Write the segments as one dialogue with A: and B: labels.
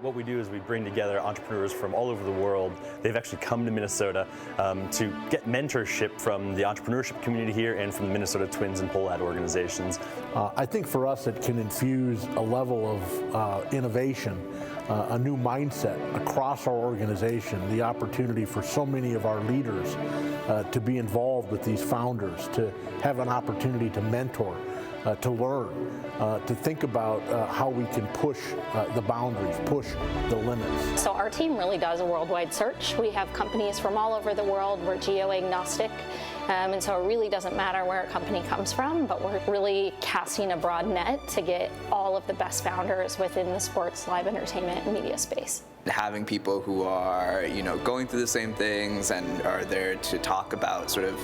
A: What we do is we bring together entrepreneurs from all over the world. They've actually come to Minnesota to get mentorship from the entrepreneurship community here and from the Minnesota Twins and Pole Hat organizations.
B: I think for us it can infuse a level of innovation, a new mindset across our organization, the opportunity for so many of our leaders to be involved with these founders, to have an opportunity to mentor, to learn, to think about how we can push the boundaries, push the limits.
C: So our team really does a worldwide search. We have companies from all over the world. We're geo-agnostic. And so it really doesn't matter where a company comes from, but we're really casting a broad net to get all of the best founders within the sports, live entertainment, and media space.
D: Having people who are, going through the same things and are there to talk about sort of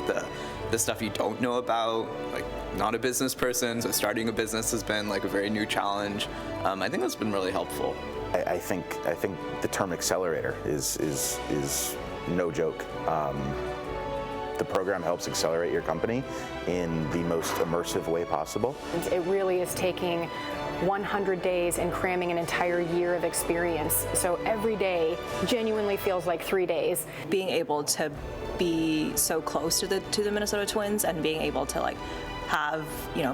D: the stuff you don't know about, like not a business person, so starting a business has been like a very new challenge. I think that's been really helpful.
E: I think the term accelerator is no joke. The program helps accelerate your company in the most immersive way possible.
F: It really is taking 100 days and cramming an entire year of experience. So every day genuinely feels like 3 days.
G: Being able to be so close to the Minnesota Twins and being able to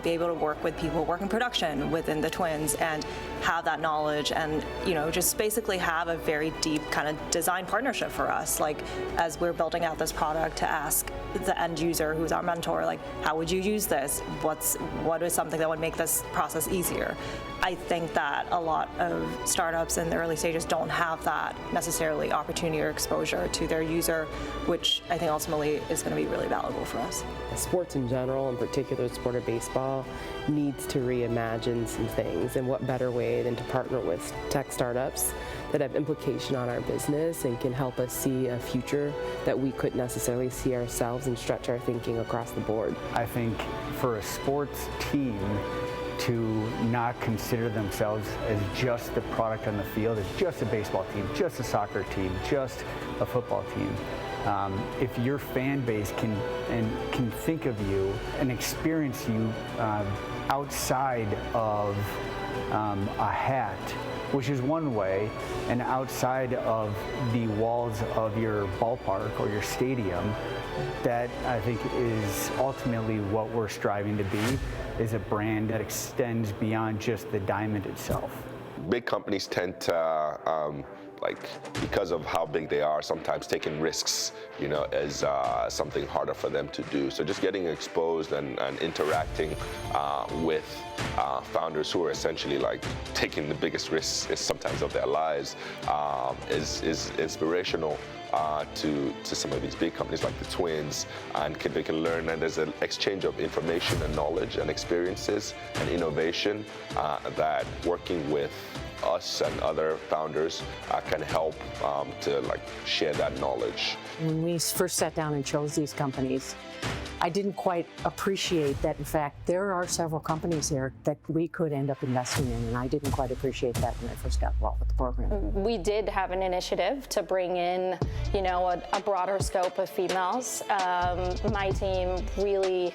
G: be able to work with people working production within the Twins and have that knowledge and, just basically have a very deep kind of design partnership for us. Like, as we're building out this product, to ask the end user, who's our mentor, like, how would you use this? What is something that would make this process easier? I think that a lot of startups in the early stages don't have that necessarily opportunity or exposure to their user, which I think ultimately is going to be really valuable for us.
H: Sports in general, in particular the sport of baseball, needs to reimagine some things, and what better way than to partner with tech startups that have implication on our business and can help us see a future that we couldn't necessarily see ourselves and stretch our thinking across the board.
I: I think for a sports team to not consider themselves as just the product on the field, as just a baseball team, just a soccer team, just a football team. If your fan base can think of you and experience you outside of a hat, which is one way, and outside of the walls of your ballpark or your stadium, that I think is ultimately what we're striving to be, is a brand that extends beyond just the diamond itself.
J: Big companies tend to, because of how big they are, sometimes taking risks, is something harder for them to do. So just getting exposed and interacting with founders who are essentially taking the biggest risks sometimes of their lives is inspirational to some of these big companies like the Twins, and they can learn, and there's an exchange of information and knowledge and experiences and innovation that working with us and other founders can help to share that knowledge.
K: When we first sat down and chose these companies, I didn't quite appreciate that, in fact, there are several companies here that we could end up investing in, and I didn't quite appreciate that when I first got involved with the program.
C: We did have an initiative to bring in, a broader scope of females. My team really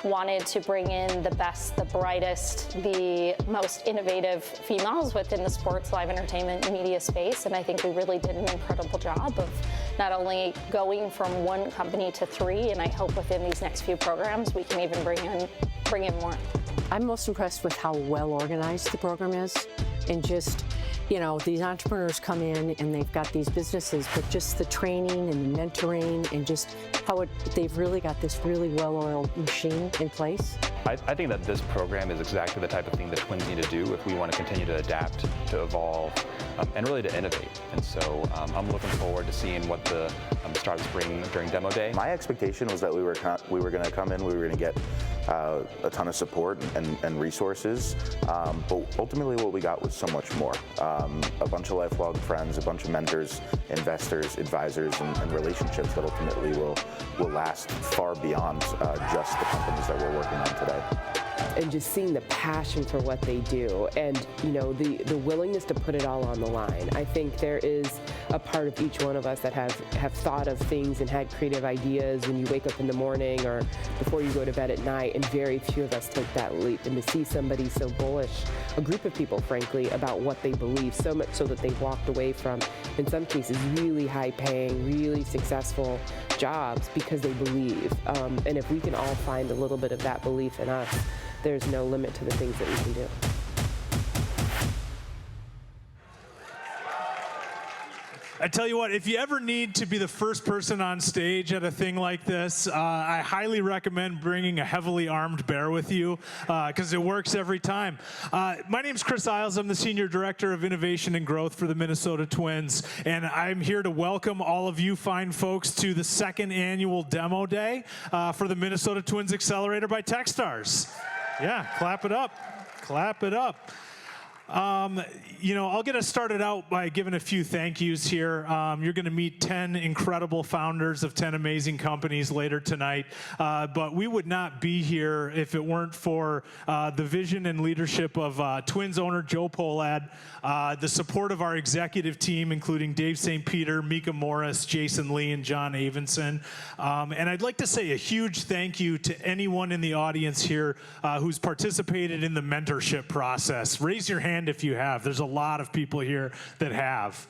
C: wanted to bring in the best, the brightest, the most innovative females within the sports, live entertainment, media space, and I think we really did an incredible job of not only going from one company to 3, and I hope within these next few programs we can even bring in more.
K: I'm most impressed with how well organized the program is, and just, these entrepreneurs come in and they've got these businesses, but just the training and the mentoring and just how they've really got this really well-oiled machine in place.
L: I think that this program is exactly the type of thing that Twins need to do if we want to continue to adapt, to evolve, and really to innovate. And so I'm looking forward to seeing what the startups bring during demo day.
E: My expectation was that we were going to come in, we were going to get a ton of support and resources, but ultimately what we got was so much more. A bunch of lifelong friends, a bunch of mentors, investors, advisors, and relationships that ultimately will last far beyond just the companies that we're working on today.
H: and just seeing the passion for what they do, and the willingness to put it all on the line. I think there is a part of each one of us that have thought of things and had creative ideas when you wake up in the morning or before you go to bed at night, and very few of us take that leap. And to see somebody so bullish, a group of people, frankly, about what they believe, so much so that they walked away from, in some cases, really high-paying, really successful jobs because they believe. And if we can all find a little bit of that belief in us, there's no limit to the things that we can do.
M: I tell you what, if you ever need to be the first person on stage at a thing like this, I highly recommend bringing a heavily armed bear with you, because it works every time. My name's Chris Iles. I'm the Senior Director of Innovation and Growth for the Minnesota Twins, and I'm here to welcome all of you fine folks to the second annual demo day for the Minnesota Twins Accelerator by Techstars. Yeah, clap it up. Clap it up. I'll get us started out by giving a few thank yous here. You're going to meet 10 incredible founders of 10 amazing companies later tonight. But we would not be here if it weren't for the vision and leadership of Twins owner Joe Pohlad, the support of our executive team, including Dave St. Peter, Mika Morris, Jason Lee, and John Avenson. And I'd like to say a huge thank you to anyone in the audience here who's participated in the mentorship process. Raise your hand if you have. There's a lot of people here that have.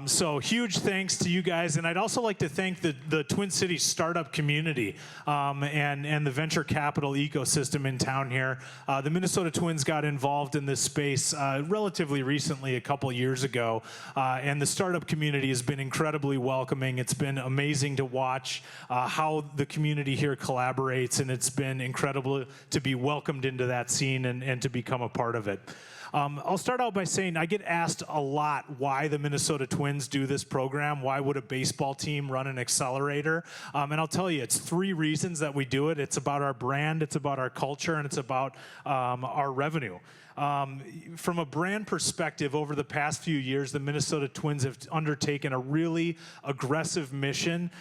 M: So huge thanks to you guys, and I'd also like to thank the Twin Cities startup community and the venture capital ecosystem in town here. The Minnesota Twins got involved in this space relatively recently, a couple years ago, and the startup community has been incredibly welcoming. It's been amazing to watch how the community here collaborates, and it's been incredible to be welcomed into that scene and to become a part of it. I'll start out by saying I get asked a lot why the Minnesota Twins do this program. Why would a baseball team run an accelerator? And I'll tell you, it's 3 reasons that we do it. It's about our brand, it's about our culture, and it's about our revenue. From a brand perspective, over the past few years, the Minnesota Twins have undertaken a really aggressive mission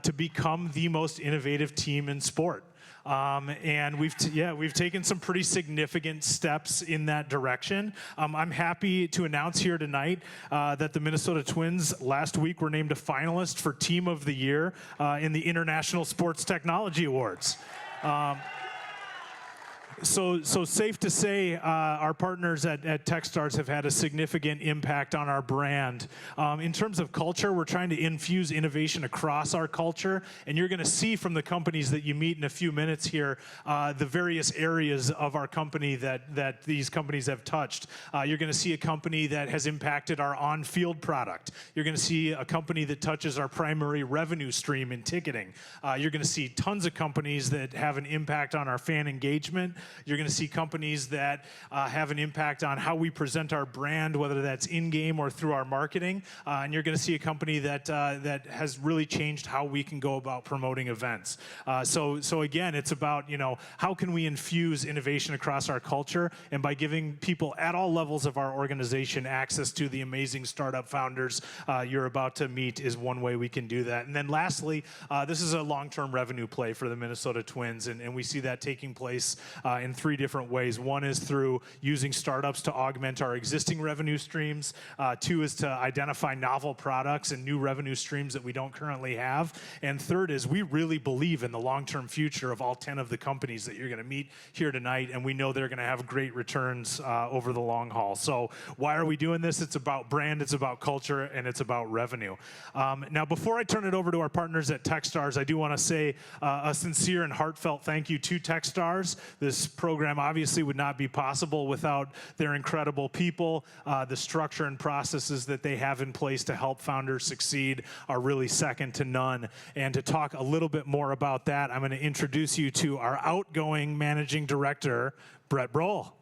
M: to become the most innovative team in sport. And we've taken some pretty significant steps in that direction. I'm happy to announce here tonight that the Minnesota Twins last week were named a finalist for Team of the Year in the International Sports Technology Awards. So safe to say our partners at Techstars have had a significant impact on our brand. In terms of culture, we're trying to infuse innovation across our culture, and you're going to see from the companies that you meet in a few minutes here the various areas of our company that these companies have touched. You're going to see a company that has impacted our on-field product. You're going to see a company that touches our primary revenue stream in ticketing. You're going to see tons of companies that have an impact on our fan engagement. You're going to see companies that have an impact on how we present our brand, whether that's in-game or through our marketing. And you're going to see a company that has really changed how we can go about promoting events. So again, it's about, how can we infuse innovation across our culture? And by giving people at all levels of our organization access to the amazing startup founders you're about to meet is one way we can do that. And then lastly, this is a long-term revenue play for the Minnesota Twins, and we see that taking place in 3 different ways. One is through using startups to augment our existing revenue streams. 2 is to identify novel products and new revenue streams that we don't currently have. And 3rd is we really believe in the long-term future of all 10 of the companies that you're going to meet here tonight, and we know they're going to have great returns over the long haul. So why are we doing this? It's about brand, it's about culture, and it's about revenue. Now, before I turn it over to our partners at Techstars, I do want to say a sincere and heartfelt thank you to Techstars. This program obviously would not be possible without their incredible people. The structure and processes that they have in place to help founders succeed are really second to none. And to talk a little bit more about that, I'm going to introduce you to our outgoing managing director, Brett Brohl.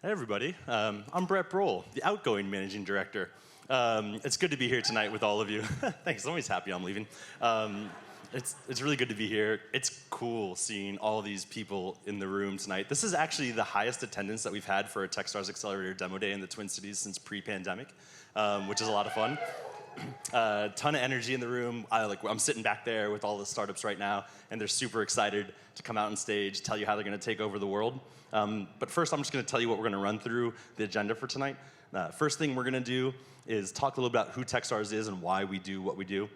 A: Hey everybody, I'm Brett Brohl, the outgoing managing director. It's good to be here tonight with all of you. Thanks, I'm always happy I'm leaving. It's really good to be here. It's cool seeing all these people in the room tonight. This is actually the highest attendance that we've had for a Techstars Accelerator Demo Day in the Twin Cities since pre-pandemic, which is a lot of fun. Ton of energy in the room. I'm sitting back there with all the startups right now, and they're super excited to come out on stage, tell you how they're going to take over the world. But first, I'm just going to tell you what we're going to run through the agenda for tonight. First thing we're going to do is talk a little about who Techstars is and why we do what we do.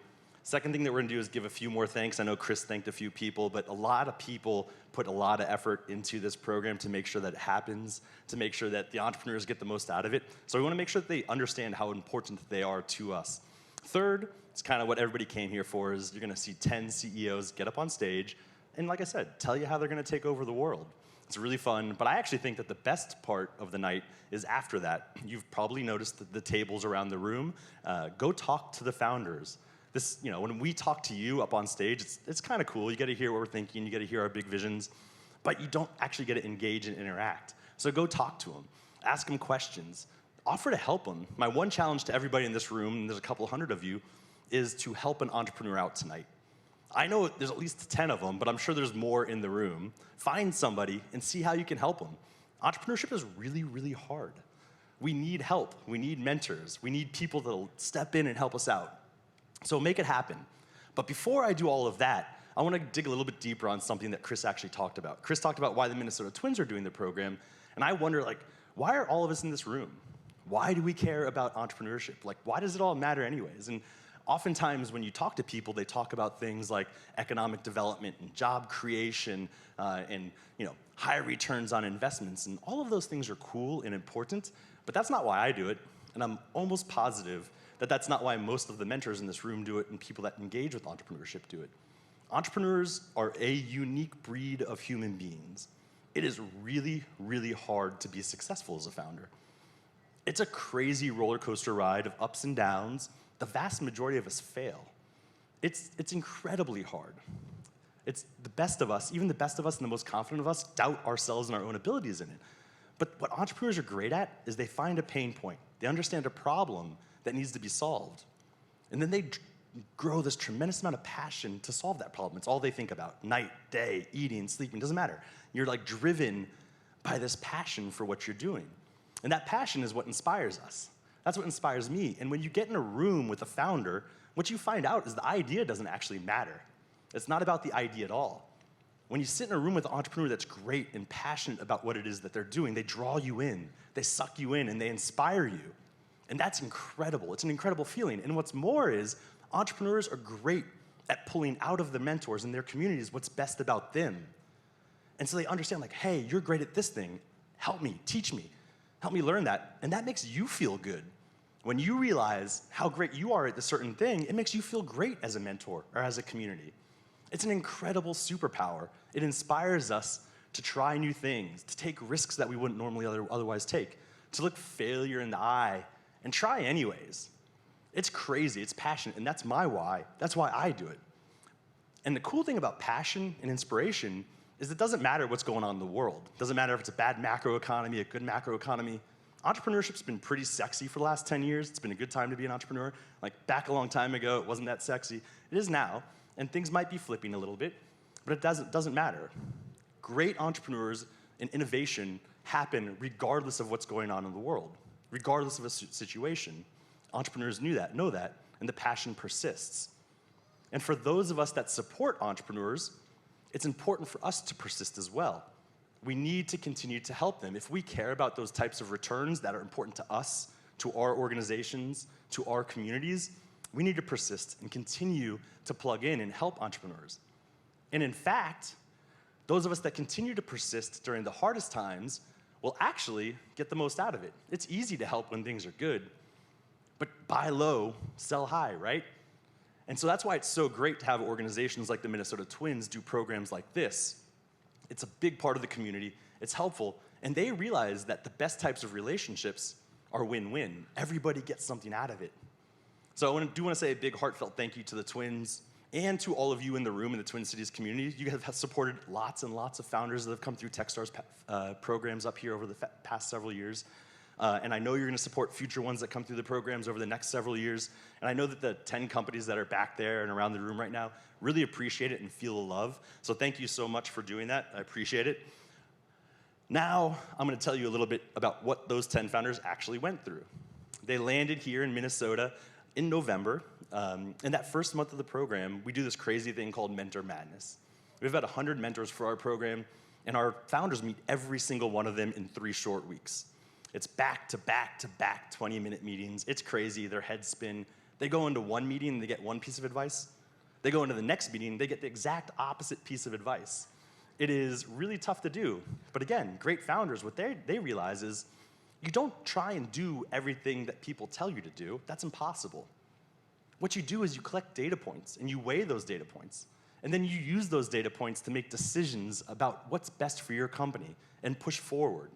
A: Second thing that we're going to do is give a few more thanks. I know Chris thanked a few people, but a lot of people put a lot of effort into this program to make sure that it happens, to make sure that the entrepreneurs get the most out of it. So we want to make sure that they understand how important they are to us. Third, it's kind of what everybody came here for, is you're going to see 10 CEOs get up on stage and, like I said, tell you how they're going to take over the world. It's really fun, but I actually think that the best part of the night is after that. You've probably noticed the tables around the room. Go talk to the founders. This, when we talk to you up on stage, it's kind of cool. You get to hear what we're thinking. You get to hear our big visions, but you don't actually get to engage and interact. So go talk to them. Ask them questions. Offer to help them. My one challenge to everybody in this room, and there's a couple hundred of you, is to help an entrepreneur out tonight. I know there's at least 10 of them, but I'm sure there's more in the room. Find somebody and see how you can help them. Entrepreneurship is really, really hard. We need help. We need mentors. We need people that'll step in and help us out. So make it happen. But before I do all of that, I want to dig a little bit deeper on something that Chris actually talked about. Chris talked about why the Minnesota Twins are doing the program, and I wonder, why are all of us in this room? Why do we care about entrepreneurship? Why does it all matter anyways? And oftentimes when you talk to people, they talk about things like economic development and job creation and high returns on investments, and all of those things are cool and important, but that's not why I do it, and I'm almost positive that that's not why most of the mentors in this room do it and people that engage with entrepreneurship do it. Entrepreneurs are a unique breed of human beings. It is really, really hard to be successful as a founder. It's a crazy roller coaster ride of ups and downs. The vast majority of us fail. It's incredibly hard. It's the best of us, even the best of us and the most confident of us, doubt ourselves and our own abilities in it. But what entrepreneurs are great at is they find a pain point. They understand a problem that needs to be solved. And then they grow this tremendous amount of passion to solve that problem. It's all they think about, night, day, eating, sleeping, doesn't matter. You're driven by this passion for what you're doing. And that passion is what inspires us. That's what inspires me. And when you get in a room with a founder, what you find out is the idea doesn't actually matter. It's not about the idea at all. When you sit in a room with an entrepreneur that's great and passionate about what it is that they're doing, they draw you in, they suck you in, and they inspire you. And that's incredible. It's an incredible feeling. And what's more is entrepreneurs are great at pulling out of the mentors in their communities what's best about them. And so they understand, hey, you're great at this thing. Help me, teach me, help me learn that. And that makes you feel good. When you realize how great you are at this certain thing, it makes you feel great as a mentor or as a community. It's an incredible superpower. It inspires us to try new things, to take risks that we wouldn't normally otherwise take, to look failure in the eye and try anyways. It's crazy, it's passionate, and that's my why. That's why I do it. And the cool thing about passion and inspiration is it doesn't matter what's going on in the world. It doesn't matter if it's a bad macro economy, a good macro economy. Entrepreneurship's been pretty sexy for the last 10 years. It's been a good time to be an entrepreneur. Back a long time ago, it wasn't that sexy. It is now, and things might be flipping a little bit, but it doesn't matter. Great entrepreneurs and innovation happen regardless of what's going on in the world, regardless of a situation. Entrepreneurs know that, and the passion persists. And for those of us that support entrepreneurs, it's important for us to persist as well. We need to continue to help them. If we care about those types of returns that are important to us, to our organizations, to our communities, we need to persist and continue to plug in and help entrepreneurs. And in fact, those of us that continue to persist during the hardest times will actually get the most out of it. It's easy to help when things are good, but buy low, sell high, right? And so that's why it's so great to have organizations like the Minnesota Twins do programs like this. It's a big part of the community, it's helpful, and they realize that the best types of relationships are win-win. Everybody gets something out of it. So I do want to say a big heartfelt thank you to the Twins and to all of you in the room in the Twin Cities community. You have supported lots and lots of founders that have come through Techstars programs up here over the past several years. And I know you're going to support future ones that come through the programs over the next several years. And I know that the 10 companies that are back there and around the room right now really appreciate it and feel the love. So thank you so much for doing that. I appreciate it. Now, I'm going to tell you a little bit about what those 10 founders actually went through. They landed here in Minnesota in November, in that first month of the program, we do this crazy thing called Mentor Madness. We have about 100 mentors for our program, and our founders meet every single one of them in 3 short weeks. It's back-to-back-to-back 20-minute meetings. It's crazy. Their heads spin. They go into one meeting, and they get one piece of advice. They go into the next meeting, they get the exact opposite piece of advice. It is really tough to do. But again, great founders, what they realize is you don't try and do everything that people tell you to do. That's impossible. What you do is you collect data points, and you weigh those data points. And then you use those data points to make decisions about what's best for your company and push forward.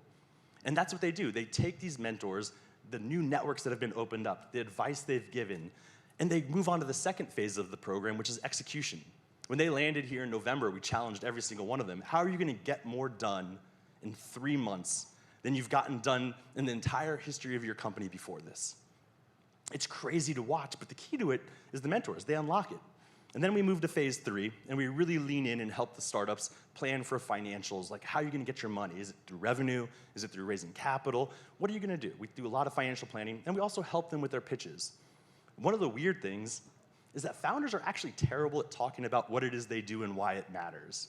A: And that's what they do. They take these mentors, the new networks that have been opened up, the advice they've given, and they move on to the second phase of the program, which is execution. When they landed here in November, we challenged every single one of them. How are you going to get more done in 3 months than you've gotten done in the entire history of your company before this? It's crazy to watch, but the key to it is the mentors. They unlock it. And then we move to phase 3, and we really lean in and help the startups plan for financials, like how are you going to get your money? Is it through revenue? Is it through raising capital? What are you going to do? We do a lot of financial planning, and we also help them with their pitches. One of the weird things is that founders are actually terrible at talking about what it is they do and why it matters.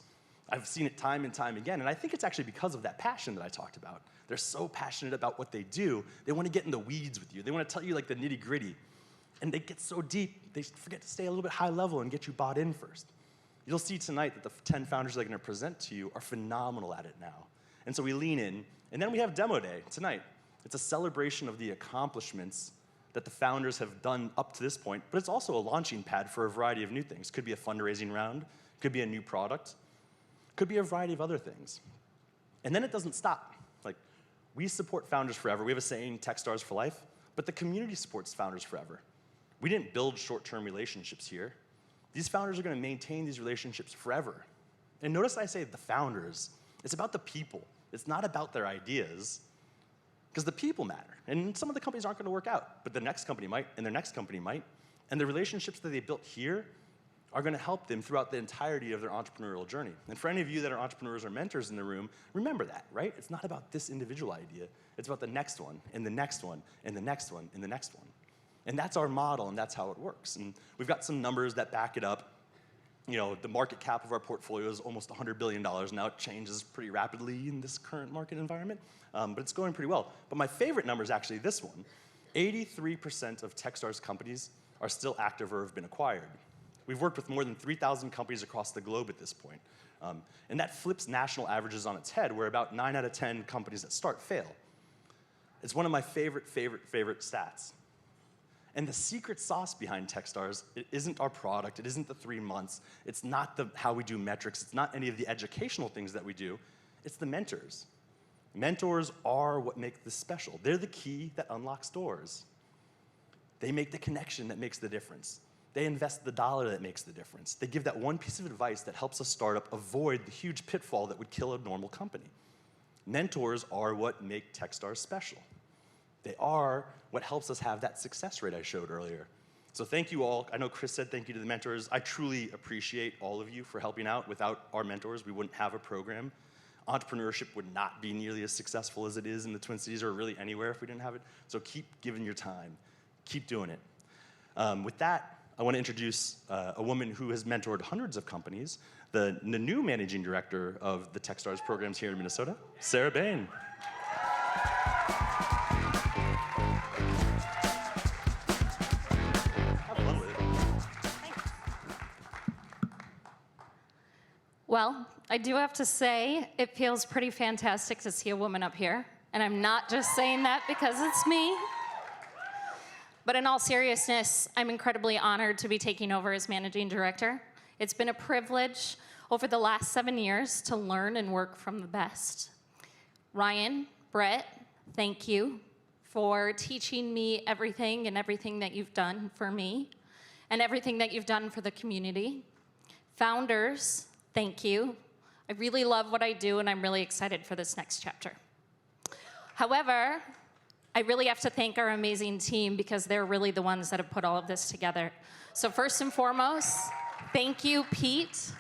A: I've seen it time and time again, and I think it's actually because of that passion that I talked about. They're so passionate about what they do, they want to get in the weeds with you. They want to tell you like the nitty-gritty. And they get so deep, they forget to stay a little bit high level and get you bought in first. You'll see tonight that the 10 founders that are going to present to you are phenomenal at it now. And so we lean in, and then we have demo day tonight. It's a celebration of the accomplishments that the founders have done up to this point, but it's also a launching pad for a variety of new things. Could be a fundraising round, could be a new product, could be a variety of other things. And then it doesn't stop. Like, we support founders forever. We have a saying, Techstars for life, but the community supports founders forever. We didn't build short-term relationships here. These founders are going to maintain these relationships forever. And notice I say the founders. It's about the people. It's not about their ideas, because the people matter. And some of the companies aren't going to work out, but the next company might, and their next company might. And the relationships that they built here are going to help them throughout the entirety of their entrepreneurial journey. And for any of you that are entrepreneurs or mentors in the room, remember that, right? It's not about this individual idea. It's about the next one, and the next one, and the next one, and the next one. And that's our model, and that's how it works. And we've got some numbers that back it up. You know, the market cap of our portfolio is almost $100 billion. Now it changes pretty rapidly in this current market environment, but it's going pretty well. But my favorite number is actually this one. 83% of Techstars companies are still active or have been acquired. We've worked with more than 3,000 companies across the globe at this point. And that flips national averages on its head, where about 9 out of 10 companies that start fail. It's one of my favorite stats. And the secret sauce behind Techstars, it isn't our product, it isn't the 3 months, it's not how we do metrics, it's not any of the educational things that we do, it's the mentors. Mentors are what make this special. They're the key that unlocks doors. They make the connection that makes the difference. They invest the dollar that makes the difference. They give that one piece of advice that helps a startup avoid the huge pitfall that would kill a normal company. Mentors are what make Techstars special. They are what helps us have that success rate I showed earlier. So thank you all. I know Chris said thank you to the mentors. I truly appreciate all of you for helping out. Without our mentors, we wouldn't have a program. Entrepreneurship would not be nearly as successful as it is in the Twin Cities or really anywhere if we didn't have it. So keep giving your time. Keep doing it. With that, I want to introduce a woman who has mentored hundreds of companies, the new managing director of the Techstars programs here in Minnesota, Sarah Bain.
N: Well, I do have to say, it feels pretty fantastic to see a woman up here. And I'm not just saying that because it's me. But in all seriousness, I'm incredibly honored to be taking over as managing director. It's been a privilege over the last 7 years to learn and work from the best. Ryan, Brett, thank you for teaching me everything and everything that you've done for me and everything that you've done for the community. Founders, thank you. I really love what I do, and I'm really excited for this next chapter. However, I really have to thank our amazing team because they're really the ones that have put all of this together. So first and foremost, thank you, Pete.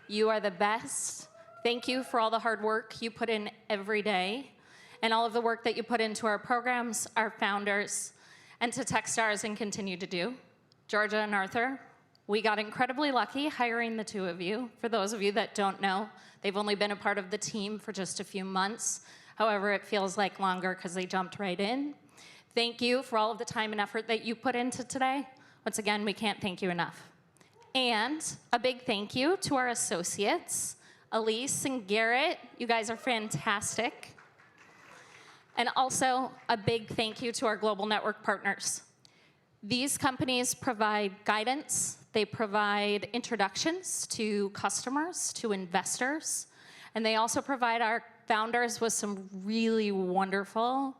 N: You are the best. Thank you for all the hard work you put in every day and all of the work that you put into our programs, our founders, and to Techstars and continue to do. Georgia and Arthur, we got incredibly lucky hiring the two of you. For those of you that don't know, they've only been a part of the team for just a few months. However, it feels like longer because they jumped right in. Thank you for all of the time and effort that you put into today. Once again, we can't thank you enough. And a big thank you to our associates, Iles and Garrett. You guys are fantastic. And also a big thank you to our global network partners. These companies provide guidance, they provide introductions to customers, to investors, and they also provide our founders with some really wonderful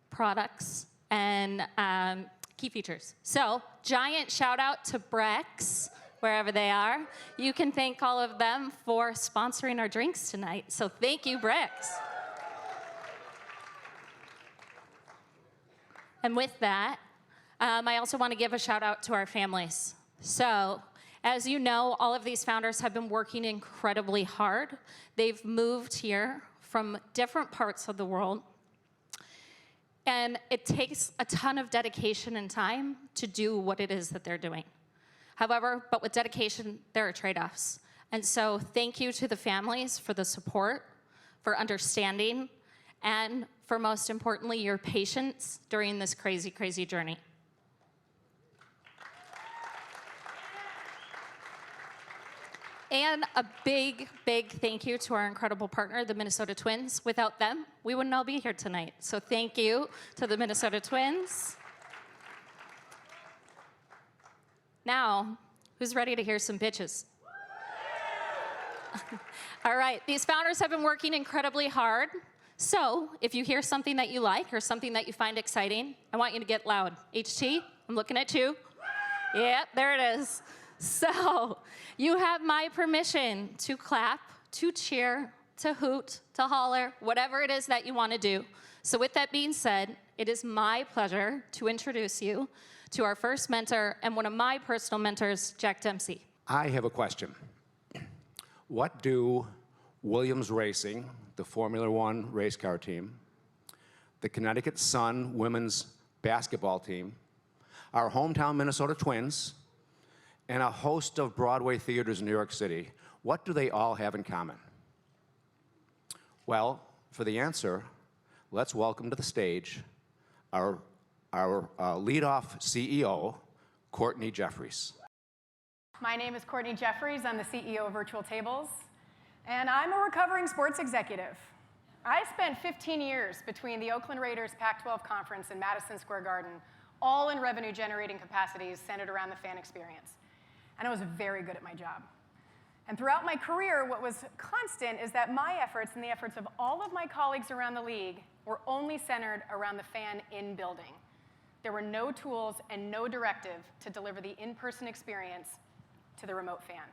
N: products and key features. So, giant shout out to Brex, wherever they are. You can thank all of them for sponsoring our drinks tonight. So thank you, Brex. And with that, I also want to give a shout out to our families. So, as you know, all of these founders have been working incredibly hard. They've moved here from different parts of the world. And it takes a ton of dedication and time to do what it is that they're doing. However, but with dedication, there are trade-offs. And so thank you to the families for the support, for understanding, and for most importantly, your patience during this crazy, crazy journey. And a big, big thank you to our incredible partner, the Minnesota Twins. Without them, we wouldn't all be here tonight. So thank you to the Minnesota Twins. Now, who's ready to hear some pitches? All right, these founders have been working incredibly hard. So if you hear something that you like or something that you find exciting, I want you to get loud. HT, I'm looking at you. Yeah, there it is. So you have my permission to clap, to cheer, to hoot, to holler, whatever it is that you want to do. So with that being said, it is my pleasure to introduce you to our first mentor and one of my personal mentors, Jack Dempsey.
O: I have a question. What do Williams Racing, the Formula One race car team, the Connecticut Sun women's basketball team, our hometown Minnesota Twins, and a host of Broadway theaters in New York City, what do they all have in common? Well, for the answer, let's welcome to the stage our leadoff CEO, Courtney Jeffries.
F: My name is Courtney Jeffries. I'm the CEO of Virtual Tables, and I'm a recovering sports executive. I spent 15 years between the Oakland Raiders Pac-12 Conference and Madison Square Garden, all in revenue-generating capacities centered around the fan experience. And I was very good at my job. And throughout my career, what was constant is that my efforts and the efforts of all of my colleagues around the league were only centered around the fan in building. There were no tools and no directive to deliver the in-person experience to the remote fan.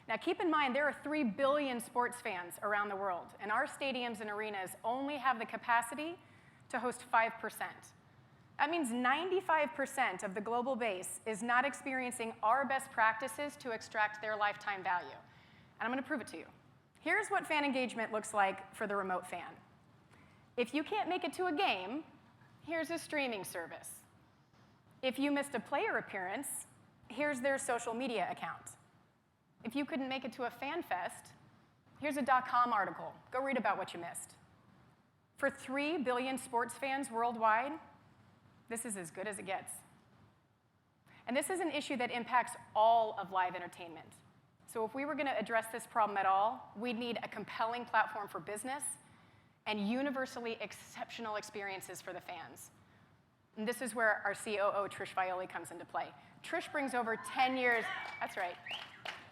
F: Now keep in mind, there are 3 billion sports fans around the world, and our stadiums and arenas only have the capacity to host 5%. That means 95% of the global base is not experiencing our best practices to extract their lifetime value. And I'm going to prove it to you. Here's what fan engagement looks like for the remote fan. If you can't make it to a game, here's a streaming service. If you missed a player appearance, here's their social media account. If you couldn't make it to a fan fest, here's a .com article. Go read about what you missed. For 3 billion sports fans worldwide, this is as good as it gets. And this is an issue that impacts all of live entertainment. So if we were going to address this problem at all, we'd need a compelling platform for business and universally exceptional experiences for the fans. And this is where our COO, Trish Violi, comes into play. Trish brings over 10 years, that's right.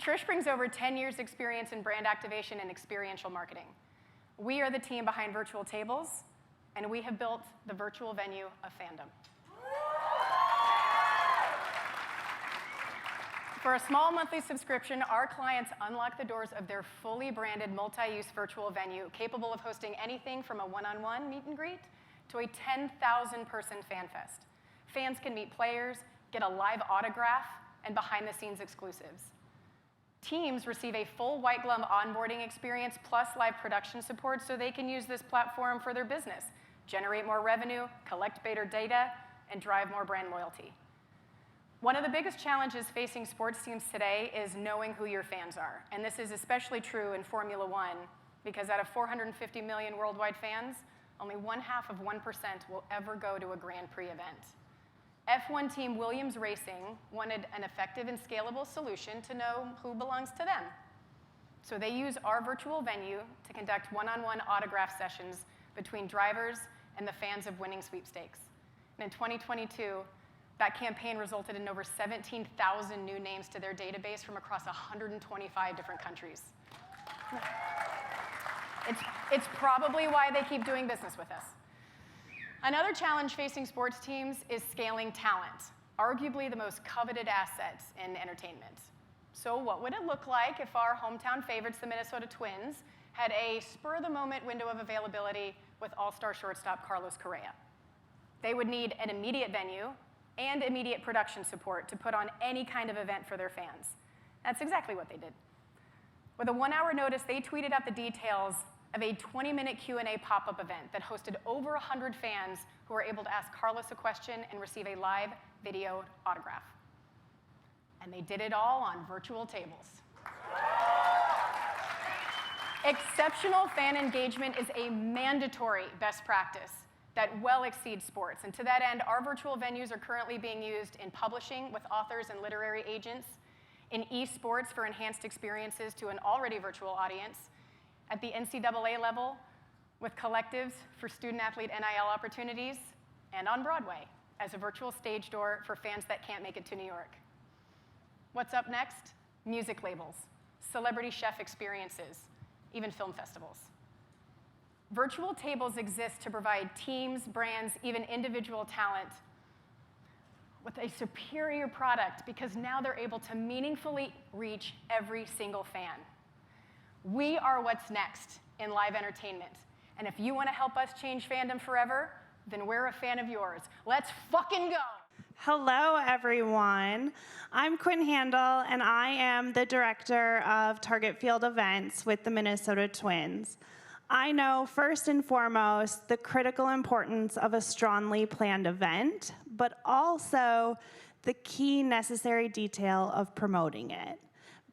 F: Trish brings over 10 years experience in brand activation and experiential marketing. We are the team behind Virtual Tables, and we have built the virtual venue of fandom. For a small monthly subscription, our clients unlock the doors of their fully branded multi-use virtual venue capable of hosting anything from a one-on-one meet and greet to a 10,000-person fan fest. Fans can meet players, get a live autograph, and behind-the-scenes exclusives. Teams receive a full white glove onboarding experience plus live production support so they can use this platform for their business, generate more revenue, collect better data, and drive more brand loyalty. One of the biggest challenges facing sports teams today is knowing who your fans are. And this is especially true in Formula One, because out of 450 million worldwide fans, only 1/2 of 1% will ever go to a Grand Prix event. F1 team Williams Racing wanted an effective and scalable solution to know who belongs to them. So they use our virtual venue to conduct one-on-one autograph sessions between drivers and the fans of winning sweepstakes. And in 2022, that campaign resulted in over 17,000 new names to their database from across 125 different countries. It's probably why they keep doing business with us. Another challenge facing sports teams is scaling talent, arguably the most coveted asset in entertainment. So what would it look like if our hometown favorites, the Minnesota Twins, had a spur-of-the-moment window of availability with all-star shortstop Carlos Correa? They would need an immediate venue and immediate production support to put on any kind of event for their fans. That's exactly what they did. With a 1-hour notice, they tweeted out the details of a 20-minute Q&A pop-up event that hosted over 100 fans who were able to ask Carlos a question and receive a live video autograph. And they did it all on virtual tables. Exceptional fan engagement is a mandatory best practice that well exceeds sports. And to that end, our virtual venues are currently being used in publishing with authors and literary agents, in esports for enhanced experiences to an already virtual audience, at the NCAA level with collectives for student-athlete NIL opportunities, and on Broadway as a virtual stage door for fans that can't make it to New York. What's up next? Music labels, celebrity chef experiences, even film festivals. Virtual tables exist to provide teams, brands, even individual talent with a superior product because now they're able to meaningfully reach every single fan. We are what's next in live entertainment. And if you want to help us change fandom forever, then we're a fan of yours. Let's fucking go.
P: Hello, everyone. I'm Quinn Handel, and I am the director of Target Field Events with the Minnesota Twins. I know, first and foremost, the critical importance of a strongly planned event, but also the key necessary detail of promoting it.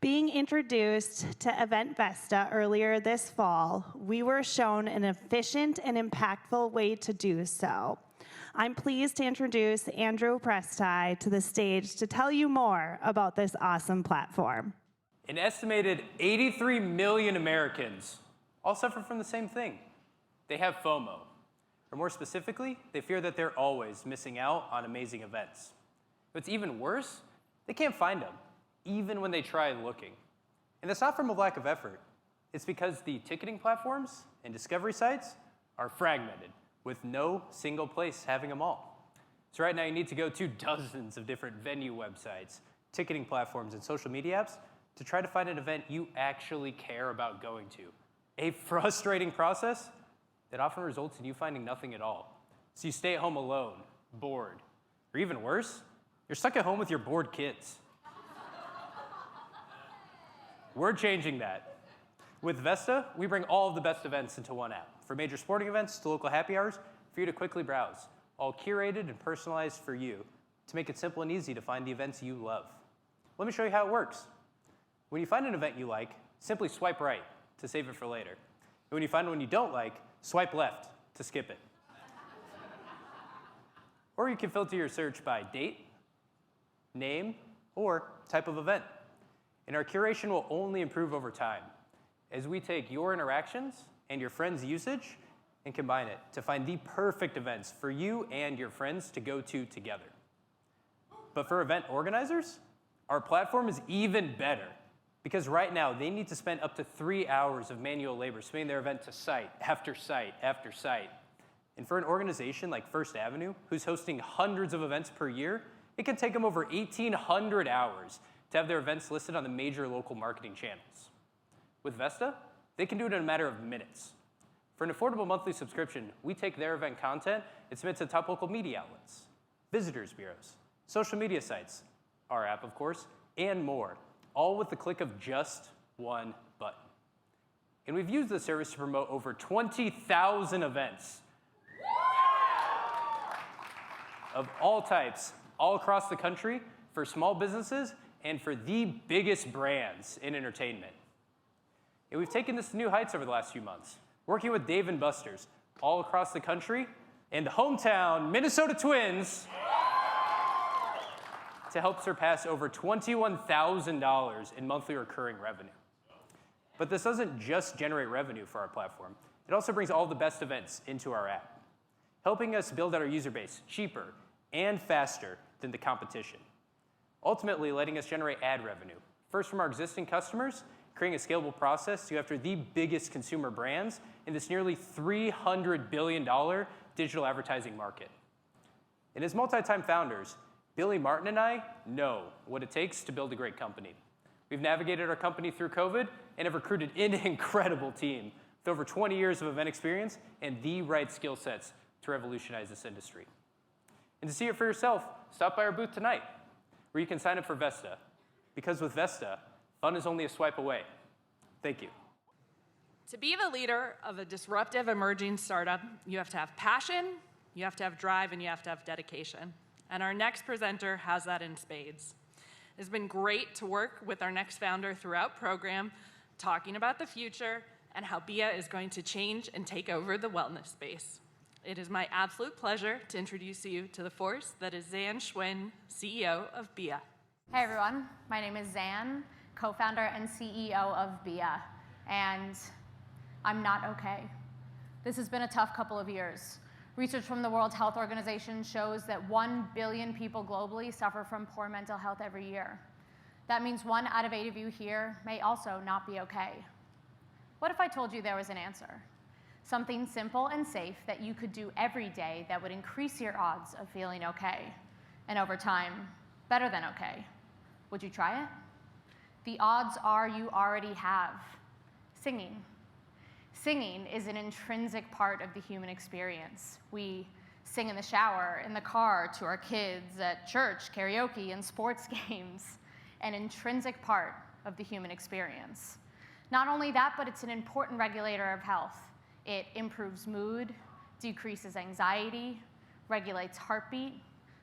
P: Being introduced to Event Vesta earlier this fall, we were shown an efficient and impactful way to do so. I'm pleased to introduce Andrew Presti to the stage to tell you more about this awesome platform.
Q: An estimated 83 million Americans all suffer from the same thing. They have FOMO. Or more specifically, they fear that they're always missing out on amazing events. What's even worse, they can't find them, even when they try looking. And that's not from a lack of effort. It's because the ticketing platforms and discovery sites are fragmented, with no single place having them all. So right now you need to go to dozens of different venue websites, ticketing platforms, and social media apps to try to find an event you actually care about going to. A frustrating process that often results in you finding nothing at all. So you stay at home alone, bored, or even worse, you're stuck at home with your bored kids. We're changing that. With Vesta, we bring all of the best events into one app, from major sporting events to local happy hours, for you to quickly browse, all curated and personalized for you to make it simple and easy to find the events you love. Let me show you how it works. When you find an event you like, simply swipe right to save it for later. And when you find one you don't like, swipe left to skip it. Or you can filter your search by date, name, or type of event. And our curation will only improve over time as we take your interactions and your friends' usage and combine it to find the perfect events for you and your friends to go to together. But for event organizers, our platform is even better because right now they need to spend up to 3 hours of manual labor submitting their event to site after site after site. And for an organization like First Avenue, who's hosting hundreds of events per year, it can take them over 1,800 hours to have their events listed on the major local marketing channels. With Vesta, they can do it in a matter of minutes. For an affordable monthly subscription, we take their event content and submit to top local media outlets, visitors bureaus, social media sites, our app, of course, and more, all with the click of just one button. And we've used this service to promote over 20,000 events of all types, all across the country, for small businesses and for the biggest brands in entertainment. And we've taken this to new heights over the last few months, working with Dave & Buster's all across the country and the hometown Minnesota Twins to help surpass over $21,000 in monthly recurring revenue. But this doesn't just generate revenue for our platform. It also brings all the best events into our app, helping us build out our user base cheaper and faster than the competition, ultimately letting us generate ad revenue, first from our existing customers, creating a scalable process to go after the biggest consumer brands in this nearly $300 billion digital advertising market. And as multi-time founders, Billy Martin and I know what it takes to build a great company. We've navigated our company through COVID and have recruited an incredible team with over 20 years of event experience and the right skill sets to revolutionize this industry. And to see it for yourself, stop by our booth tonight, where you can sign up for Vesta. Because with Vesta, fun is only a swipe away. Thank you.
R: To be the leader of a disruptive emerging startup, you have to have passion, you have to have drive, and you have to have dedication. And our next presenter has that in spades. It's been great to work with our next founder throughout program, talking about the future and how Biiah is going to change and take over the wellness space. It is my absolute pleasure to introduce you to the force that is Zan Schwinn, CEO of Biiah.
S: Hey everyone, my name is Zan, co-founder and CEO of Biiah, and I'm not okay. This has been a tough couple of years. Research from the World Health Organization shows that 1 billion people globally suffer from poor mental health every year. That means 1 out of 8 of you here may also not be okay. What if I told you there was an answer? Something simple and safe that you could do every day that would increase your odds of feeling okay, and over time, better than okay. Would you try it? The odds are you already have. Singing. Singing is an intrinsic part of the human experience. We sing in the shower, in the car, to our kids, at church, karaoke, and sports games. An intrinsic part of the human experience. Not only that, but it's an important regulator of health. It improves mood, decreases anxiety, regulates heartbeat,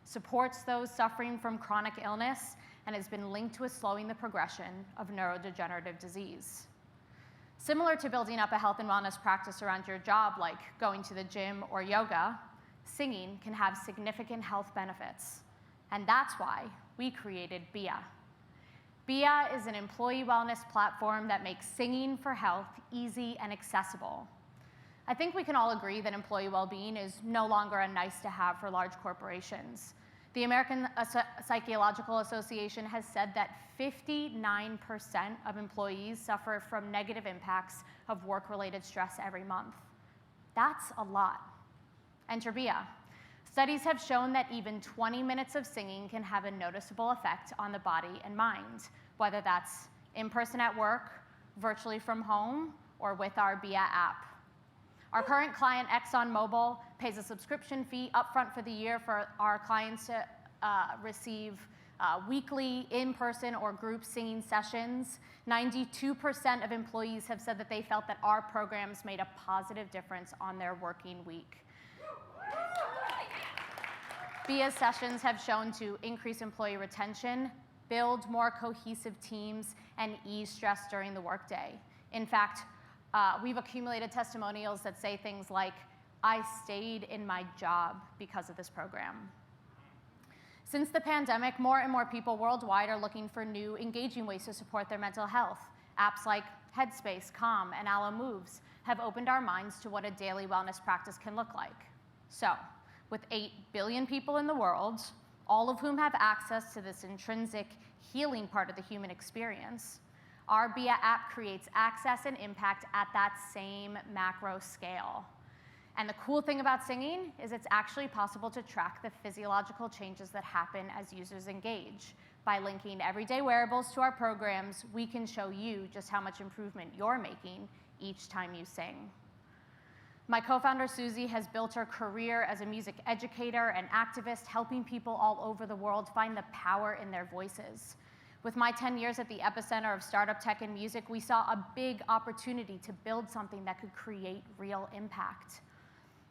S: supports those suffering from chronic illness, and has been linked to slowing the progression of neurodegenerative disease. Similar to building up a health and wellness practice around your job, like going to the gym or yoga, singing can have significant health benefits. And that's why we created Biiah. Biiah is an employee wellness platform that makes singing for health easy and accessible. I think we can all agree that employee well-being is no longer a nice-to-have for large corporations. The American Psychological Association has said that 59% of employees suffer from negative impacts of work-related stress every month. That's a lot. Enter Biiah. Studies have shown that even 20 minutes of singing can have a noticeable effect on the body and mind, whether that's in person at work, virtually from home, or with our Biiah app. Our current client, ExxonMobil, pays a subscription fee upfront for the year for our clients to receive weekly in-person or group singing sessions. 92% of employees have said that they felt that our programs made a positive difference on their working week. Biiah sessions have shown to increase employee retention, build more cohesive teams, and ease stress during the workday. In fact, we've accumulated testimonials that say things like, "I stayed in my job because of this program." Since the pandemic, more and more people worldwide are looking for new, engaging ways to support their mental health. Apps like Headspace, Calm, and Allo Moves have opened our minds to what a daily wellness practice can look like. So, with 8 billion people in the world, all of whom have access to this intrinsic healing part of the human experience, our Biiah app creates access and impact at that same macro scale. And the cool thing about singing is it's actually possible to track the physiological changes that happen as users engage. By linking everyday wearables to our programs, we can show you just how much improvement you're making each time you sing. My co-founder, Susie, has built her career as a music educator and activist, helping people all over the world find the power in their voices. With my 10 years at the epicenter of startup tech and music, we saw a big opportunity to build something that could create real impact.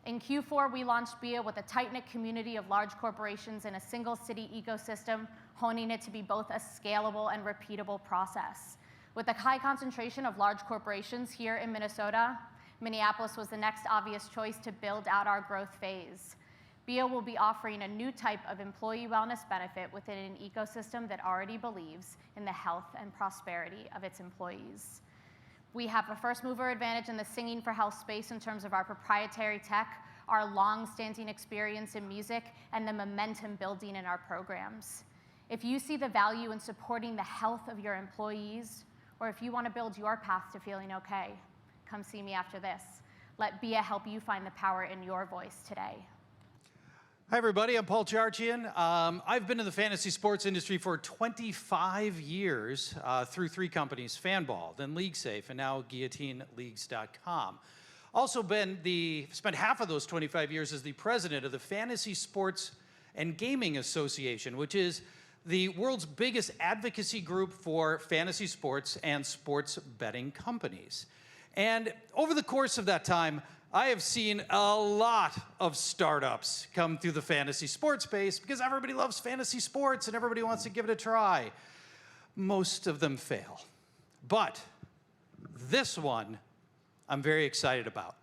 S: In Q4, we launched Biiah with a tight-knit community of large corporations in a single city ecosystem, honing it to be both a scalable and repeatable process. With a high concentration of large corporations here in Minnesota, Minneapolis was the next obvious choice to build out our growth phase. Biiah will be offering a new type of employee wellness benefit within an ecosystem that already believes in the health and prosperity of its employees. We have a first mover advantage in the singing for health space in terms of our proprietary tech, our long-standing experience in music, and the momentum building in our programs. If you see the value in supporting the health of your employees, or if you want to build your path to feeling okay, come see me after this. Let Biiah help you find the power in your voice today.
T: Hi, everybody. I'm Paul Charchian. I've been in the fantasy sports industry for 25 years through 3 companies, FanBall, then LeagueSafe, and now GuillotineLeagues.com. Also spent half of those 25 years as the president of the Fantasy Sports and Gaming Association, which is the world's biggest advocacy group for fantasy sports and sports betting companies. And over the course of that time, I have seen a lot of startups come through the fantasy sports space because everybody loves fantasy sports and everybody wants to give it a try. Most of them fail. But this one, I'm very excited about.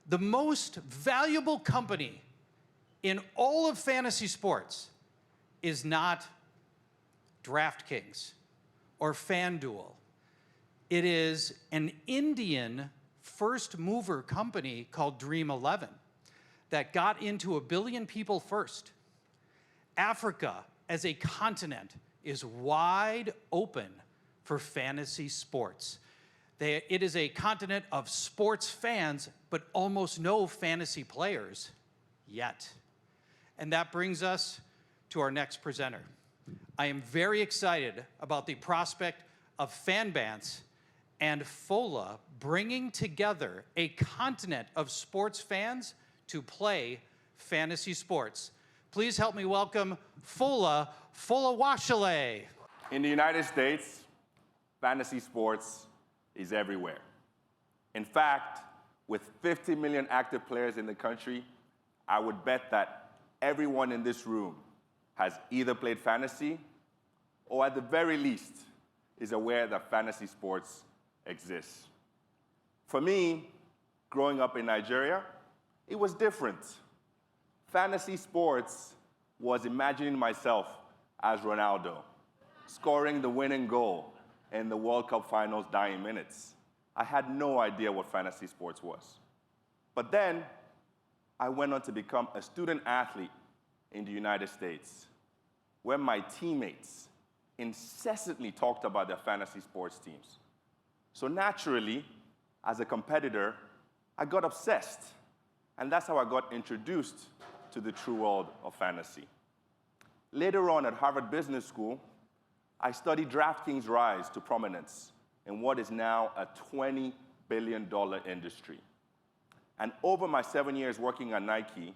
T: The most valuable company in all of fantasy sports is not DraftKings or FanDuel. It is an Indian first mover company called Dream 11 that got into 1 billion people first. Africa as a continent is wide open for fantasy sports. It is a continent of sports fans, but almost no fantasy players yet. And that brings us to our next presenter. I am very excited about the prospect of FanBants and FOLA bringing together a continent of sports fans to play fantasy sports. Please help me welcome FOLA Folawashile.
U: In the United States, fantasy sports is everywhere. In fact, with 50 million active players in the country, I would bet that everyone in this room has either played fantasy or at the very least is aware that fantasy sports exists. For me, growing up in Nigeria, it was different. Fantasy sports was imagining myself as Ronaldo, scoring the winning goal in the World Cup finals dying minutes. I had no idea what fantasy sports was. But then, I went on to become a student athlete in the United States, where my teammates incessantly talked about their fantasy sports teams. So naturally, as a competitor, I got obsessed. And that's how I got introduced to the true world of fantasy. Later on at Harvard Business School, I studied DraftKings' rise to prominence in what is now a $20 billion industry. And over my 7 years working at Nike,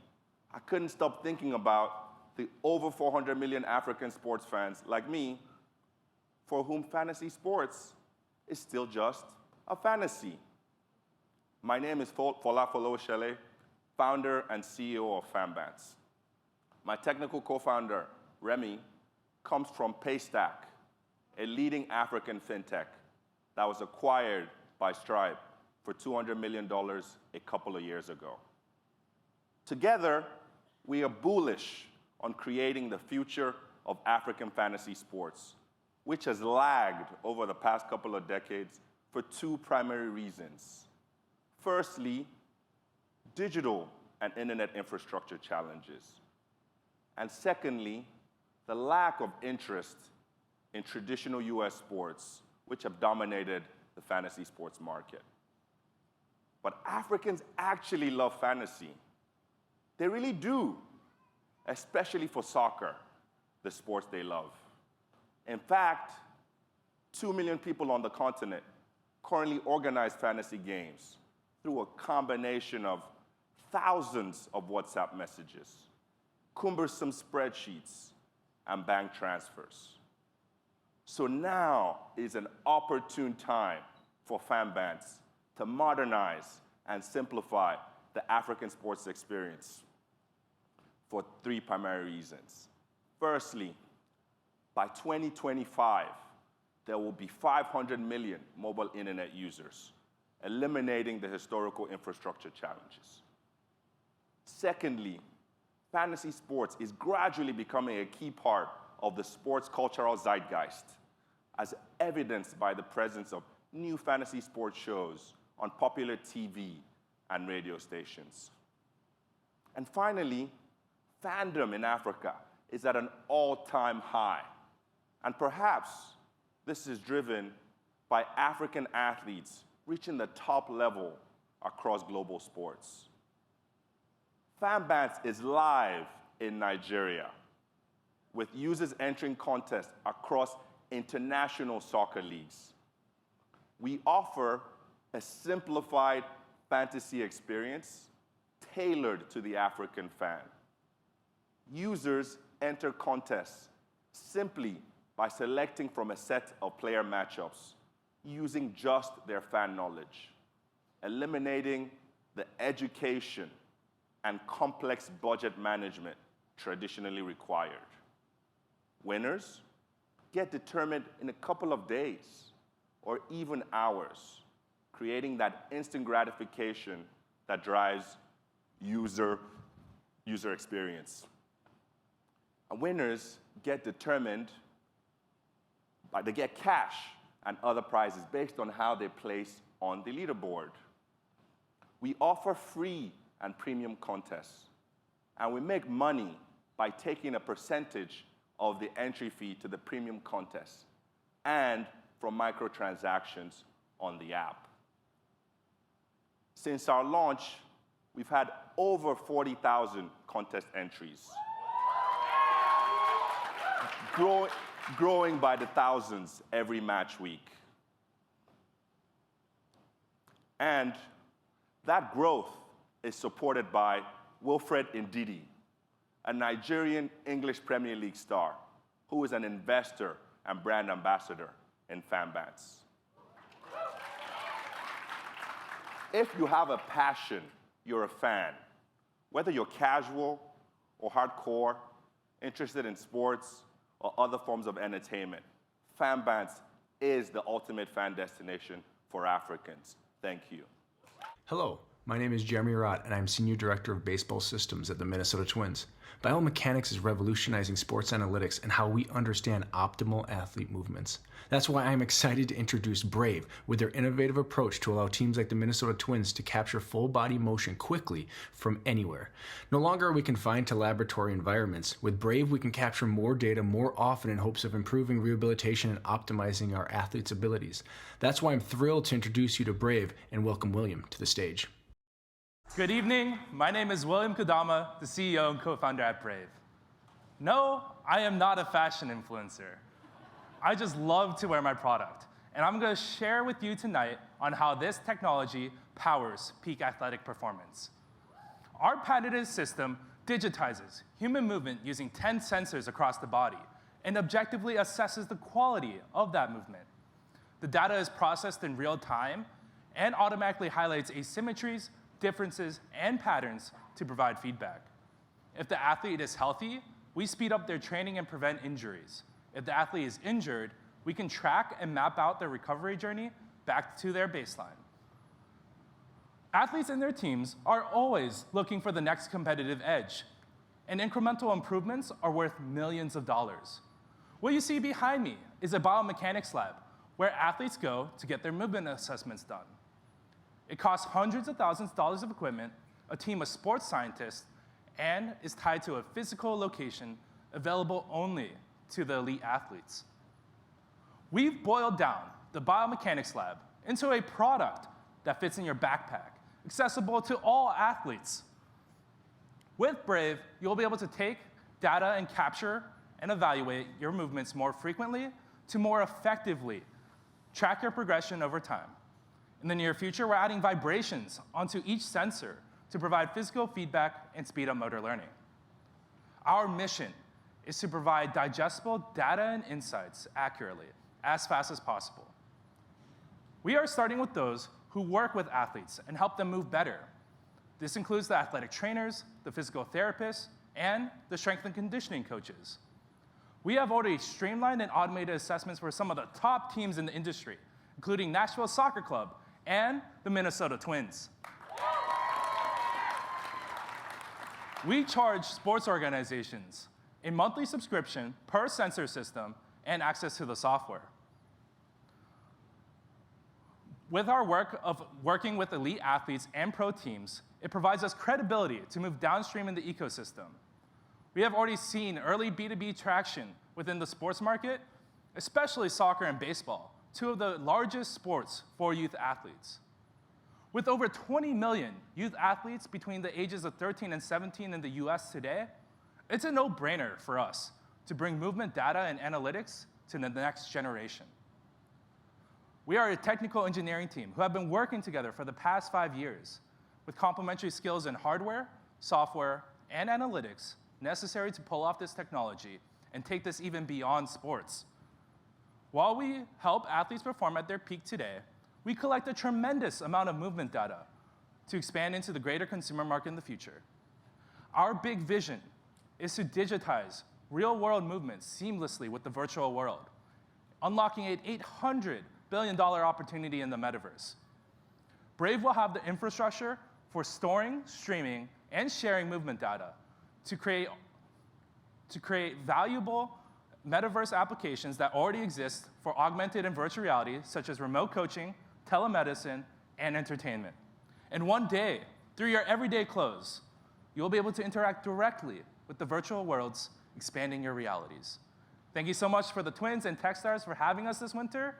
U: I couldn't stop thinking about the over 400 million African sports fans like me, for whom fantasy sports is still just a fantasy. My name is Fola Folawashile, founder and CEO of FanBants. My technical co-founder, Remy, comes from Paystack, a leading African fintech that was acquired by Stripe for $200 million a couple of years ago. Together, we are bullish on creating the future of African fantasy sports, which has lagged over the past couple of decades for 2 primary reasons. Firstly, digital and internet infrastructure challenges. And secondly, the lack of interest in traditional US sports, which have dominated the fantasy sports market. But Africans actually love fantasy. They really do, especially for soccer, the sports they love. In fact, 2 million people on the continent currently organize fantasy games through a combination of thousands of WhatsApp messages, cumbersome spreadsheets, and bank transfers. So now is an opportune time for FanBants to modernize and simplify the African sports experience for 3 primary reasons. Firstly, by 2025, there will be 500 million mobile internet users, eliminating the historical infrastructure challenges. Secondly, fantasy sports is gradually becoming a key part of the sports cultural zeitgeist, as evidenced by the presence of new fantasy sports shows on popular TV and radio stations. And finally, fandom in Africa is at an all-time high. And perhaps this is driven by African athletes reaching the top level across global sports. FanBants is live in Nigeria, with users entering contests across international soccer leagues. We offer a simplified fantasy experience tailored to the African fan. Users enter contests simply by selecting from a set of player matchups using just their fan knowledge, eliminating the education and complex budget management traditionally required. Winners get determined in a couple of days or even hours, creating that instant gratification that drives user experience. And winners get determined they get cash and other prizes based on how they place on the leaderboard. We offer free and premium contests, and we make money by taking a percentage of the entry fee to the premium contest and from microtransactions on the app. Since our launch, we've had over 40,000 contest entries, growing by the thousands every match week. And that growth is supported by Wilfred Ndidi, a Nigerian English Premier League star who is an investor and brand ambassador in FanBants. If you have a passion, you're a fan, whether you're casual or hardcore, interested in sports or other forms of entertainment, FanBants is the ultimate fan destination for Africans. Thank you.
B: Hello, my name is Jeremy Rott, and I'm Senior Director of Baseball Systems at the Minnesota Twins. Biomechanics is revolutionizing sports analytics and how we understand optimal athlete movements. That's why I'm excited to introduce Brave with their innovative approach to allow teams like the Minnesota Twins to capture full body motion quickly from anywhere. No longer are we confined to laboratory environments. With Brave, we can capture more data more often in hopes of improving rehabilitation and optimizing our athletes' abilities. That's why I'm thrilled to introduce you to Brave and welcome William to the stage.
V: Good evening. My name is William Kodama, the CEO and co-founder at Brave. No, I am not a fashion influencer. I just love to wear my product. And I'm going to share with you tonight on how this technology powers peak athletic performance. Our patented system digitizes human movement using 10 sensors across the body and objectively assesses the quality of that movement. The data is processed in real time and automatically highlights asymmetries, differences, and patterns to provide feedback. If the athlete is healthy, we speed up their training and prevent injuries. If the athlete is injured, we can track and map out their recovery journey back to their baseline. Athletes and their teams are always looking for the next competitive edge, and incremental improvements are worth millions of dollars. What you see behind me is a biomechanics lab where athletes go to get their movement assessments done. It costs hundreds of thousands of dollars of equipment, a team of sports scientists, and is tied to a physical location available only to the elite athletes. We've boiled down the biomechanics lab into a product that fits in your backpack, accessible to all athletes. With Brave, you'll be able to take data and capture and evaluate your movements more frequently to more effectively track your progression over time. In the near future, we're adding vibrations onto each sensor to provide physical feedback and speed up motor learning. Our mission is to provide digestible data and insights accurately, as fast as possible. We are starting with those who work with athletes and help them move better. This includes the athletic trainers, the physical therapists, and the strength and conditioning coaches. We have already streamlined and automated assessments for some of the top teams in the industry, including Nashville Soccer Club and the Minnesota Twins. We charge sports organizations a monthly subscription per sensor system and access to the software. With our work of working with elite athletes and pro teams, it provides us credibility to move downstream in the ecosystem. We have already seen early B2B traction within the sports market, especially soccer and baseball, two of the largest sports for youth athletes. With over 20 million youth athletes between the ages of 13 and 17 in the US today, it's a no-brainer for us to bring movement data and analytics to the next generation. We are a technical engineering team who have been working together for the past 5 years with complementary skills in hardware, software, and analytics necessary to pull off this technology and take this even beyond sports. While we help athletes perform at their peak today, we collect a tremendous amount of movement data to expand into the greater consumer market in the future. Our big vision is to digitize real-world movements seamlessly with the virtual world, unlocking an $800 billion opportunity in the metaverse. Brave will have the infrastructure for storing, streaming, and sharing movement data to create valuable metaverse applications that already exist for augmented and virtual reality, such as remote coaching, telemedicine, and entertainment. And one day, through your everyday clothes, you'll be able to interact directly with the virtual worlds, expanding your realities. Thank you so much for the Twins and Techstars for having us this winter.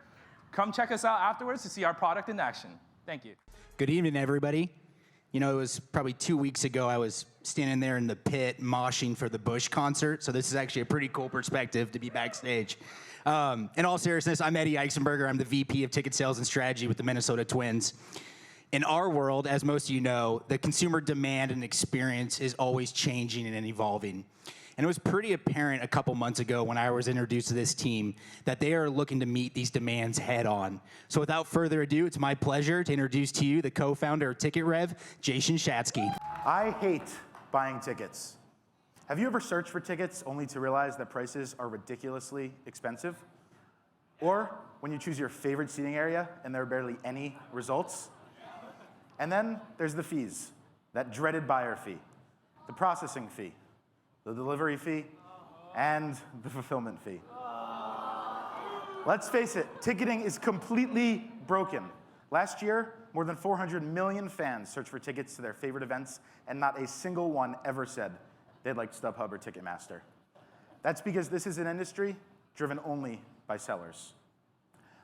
V: Come check us out afterwards to see our product in action. Thank you.
D: Good evening, everybody. You know, it was probably 2 weeks ago I was standing there in the pit moshing for the Bush concert, so this is actually a pretty cool perspective to be backstage. In all seriousness, I'm Eddie Eisenberger. I'm the VP of Ticket Sales and Strategy with the Minnesota Twins. In our world, as most of you know, the consumer demand and experience is always changing and evolving. And it was pretty apparent a couple months ago when I was introduced to this team that they are looking to meet these demands head on. So without further ado, it's my pleasure to introduce to you the co-founder of TicketRev, Jason Shatsky.
G: I hate buying tickets. Have you ever searched for tickets only to realize that prices are ridiculously expensive? Or when you choose your favorite seating area and there are barely any results? And then there's the fees, that dreaded buyer fee, the processing fee, the delivery fee, and the fulfillment fee. Let's face it, ticketing is completely broken. Last year, more than 400 million fans searched for tickets to their favorite events, and not a single one ever said they'd like StubHub or Ticketmaster. That's because this is an industry driven only by sellers.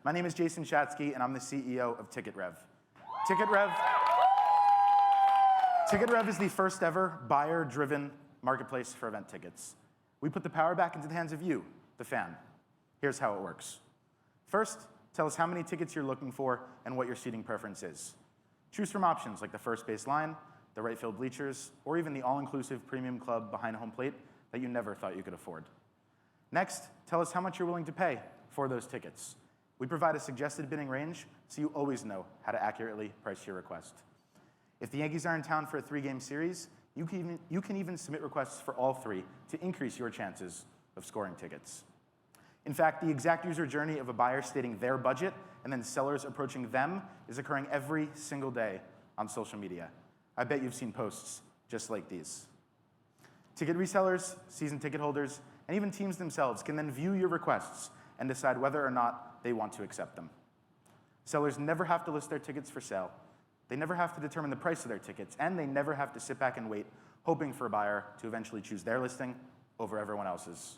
G: My name is Jason Shatsky, and I'm the CEO of TicketRev. TicketRev is the first ever buyer-driven marketplace for event tickets. We put the power back into the hands of you, the fan. Here's how it works. First, tell us how many tickets you're looking for and what your seating preference is. Choose from options like the first base line, the right field bleachers, or even the all-inclusive premium club behind home plate that you never thought you could afford. Next, tell us how much you're willing to pay for those tickets. We provide a suggested bidding range so you always know how to accurately price your request. If the Yankees are in town for a 3-game series, you can even submit requests for all 3 to increase your chances of scoring tickets. In fact, the exact user journey of a buyer stating their budget and then sellers approaching them is occurring every single day on social media. I bet you've seen posts just like these. Ticket resellers, season ticket holders, and even teams themselves can then view your requests and decide whether or not they want to accept them. Sellers never have to list their tickets for sale. They never have to determine the price of their tickets, and they never have to sit back and wait, hoping for a buyer to eventually choose their listing over everyone else's.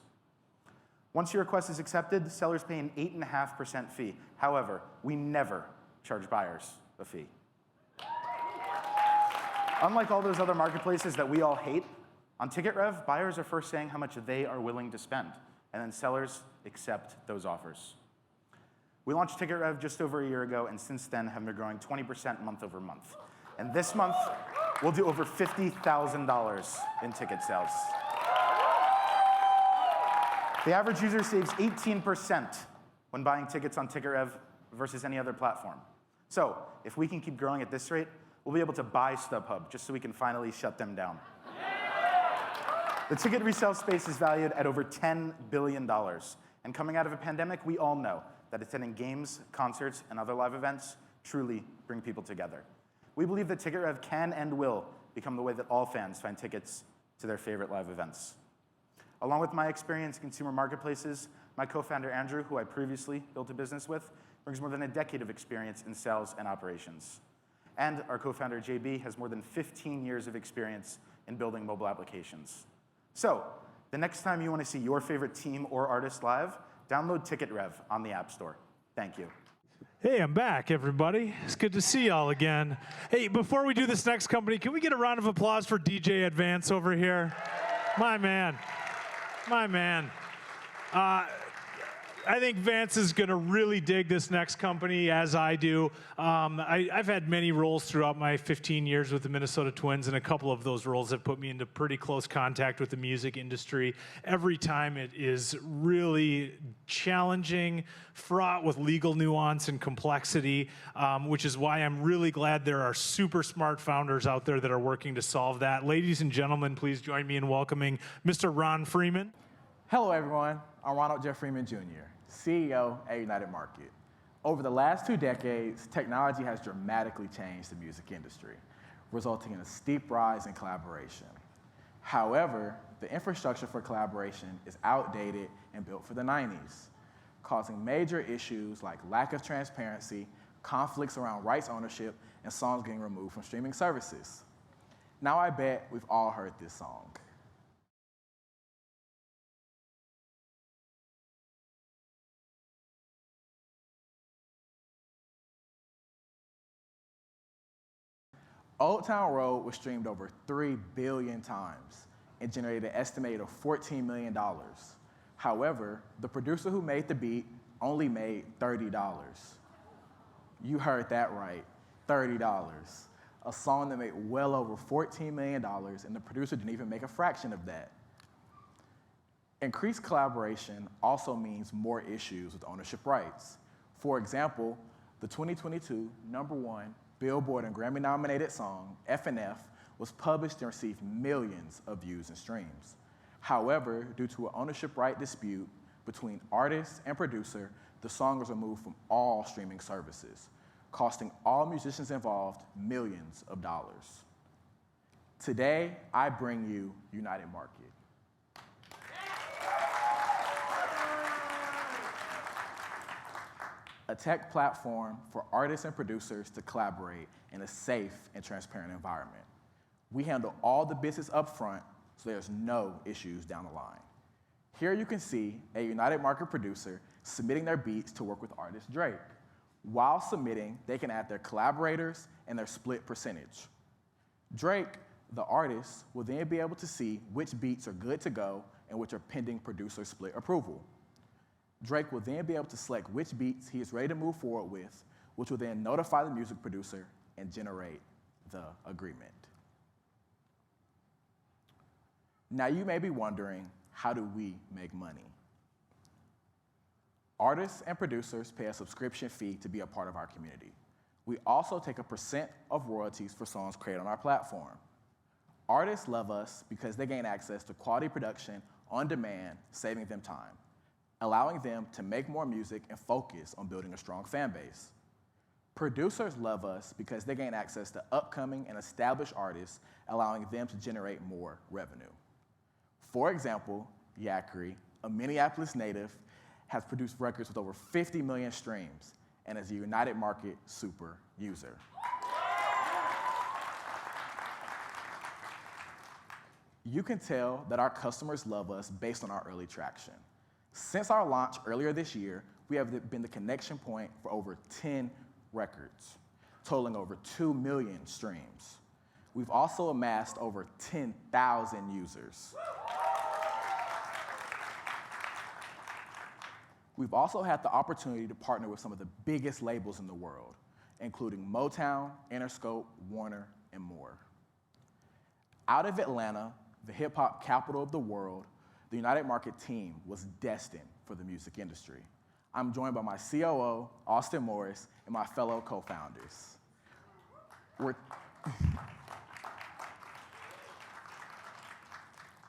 G: Once your request is accepted, sellers pay an 8.5% fee. However, we never charge buyers a fee. Unlike all those other marketplaces that we all hate, on TicketRev, buyers are first saying how much they are willing to spend, and then sellers accept those offers. We launched TicketRev just over a year ago, and since then have been growing 20% month over month. And this month, we'll do over $50,000 in ticket sales. The average user saves 18% when buying tickets on TicketRev versus any other platform. So if we can keep growing at this rate, we'll be able to buy StubHub just so we can finally shut them down. The ticket resale space is valued at over $10 billion. And coming out of a pandemic, we all know that attending games, concerts, and other live events truly bring people together. We believe that TicketRev can and will become the way that all fans find tickets to their favorite live events. Along with my experience in consumer marketplaces, my co-founder Andrew, who I previously built a business with, brings more than a decade of experience in sales and operations. And our co-founder JB has more than 15 years of experience in building mobile applications. So, the next time you want to see your favorite team or artist live, download TicketRev on the App Store. Thank you.
M: Hey, I'm back, everybody. It's good to see y'all again. Hey, before we do this next company, can we get a round of applause for DJ Advance over here? My man. My man. I think Vance is going to really dig this next company, as I do. I've had many roles throughout my 15 years with the Minnesota Twins, and a couple of those roles have put me into pretty close contact with the music industry. Every time it is really challenging, fraught with legal nuance and complexity, which is why I'm really glad there are super smart founders out there that are working to solve that. Ladies and gentlemen, please join me in welcoming Mr. Ron Freeman.
I: Hello, everyone. I'm Ronald Jeff Freeman, Jr., CEO at UnitedMarket. Over the last 2 decades, technology has dramatically changed the music industry, resulting in a steep rise in collaboration. However, the infrastructure for collaboration is outdated and built for the 90s, causing major issues like lack of transparency, conflicts around rights ownership, and songs getting removed from streaming services. Now I bet we've all heard this song. Old Town Road was streamed over 3 billion times and generated an estimated of $14 million. However, the producer who made the beat only made $30. You heard that right, $30. A song that made well over $14 million, and the producer didn't even make a fraction of that. Increased collaboration also means more issues with ownership rights. For example, the 2022 #1 Billboard and Grammy-nominated song, F&F, was published and received millions of views and streams. However, due to an ownership right dispute between artist and producer, the song was removed from all streaming services, costing all musicians involved millions of dollars. Today, I bring you UnitedMarket. A tech platform for artists and producers to collaborate in a safe and transparent environment. We handle all the business up front, so there's no issues down the line. Here you can see a UnitedMarket producer submitting their beats to work with artist Drake. While submitting, they can add their collaborators and their split percentage. Drake, the artist, will then be able to see which beats are good to go and which are pending producer split approval. Drake will then be able to select which beats he is ready to move forward with, which will then notify the music producer and generate the agreement. Now you may be wondering, how do we make money? Artists and producers pay a subscription fee to be a part of our community. We also take a % of royalties for songs created on our platform. Artists love us because they gain access to quality production on demand, saving them time, allowing them to make more music and focus on building a strong fan base. Producers love us because they gain access to upcoming and established artists, allowing them to generate more revenue. For example, Backr, a Minneapolis native, has produced records with over 50 million streams and is a UnitedMarket super user. You can tell that our customers love us based on our early traction. Since our launch earlier this year, we have been the connection point for over 10 records, totaling over 2 million streams. We've also amassed over 10,000 users. We've also had the opportunity to partner with some of the biggest labels in the world, including Motown, Interscope, Warner, and more. Out of Atlanta, the hip-hop capital of the world, the UnitedMarket team was destined for the music industry. I'm joined by my COO, Austin Morris, and my fellow co-founders.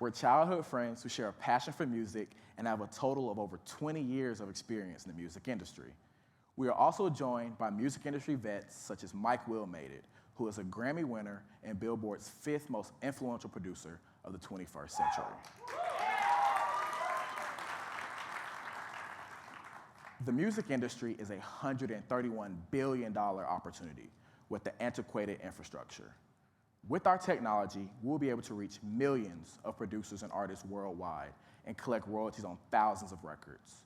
I: We're childhood friends who share a passion for music and have a total of over 20 years of experience in the music industry. We are also joined by music industry vets such as Mike Wilmated, who is a Grammy winner and Billboard's 5th most influential producer of the 21st century. The music industry is a $131 billion opportunity with the antiquated infrastructure. With our technology, we'll be able to reach millions of producers and artists worldwide and collect royalties on thousands of records.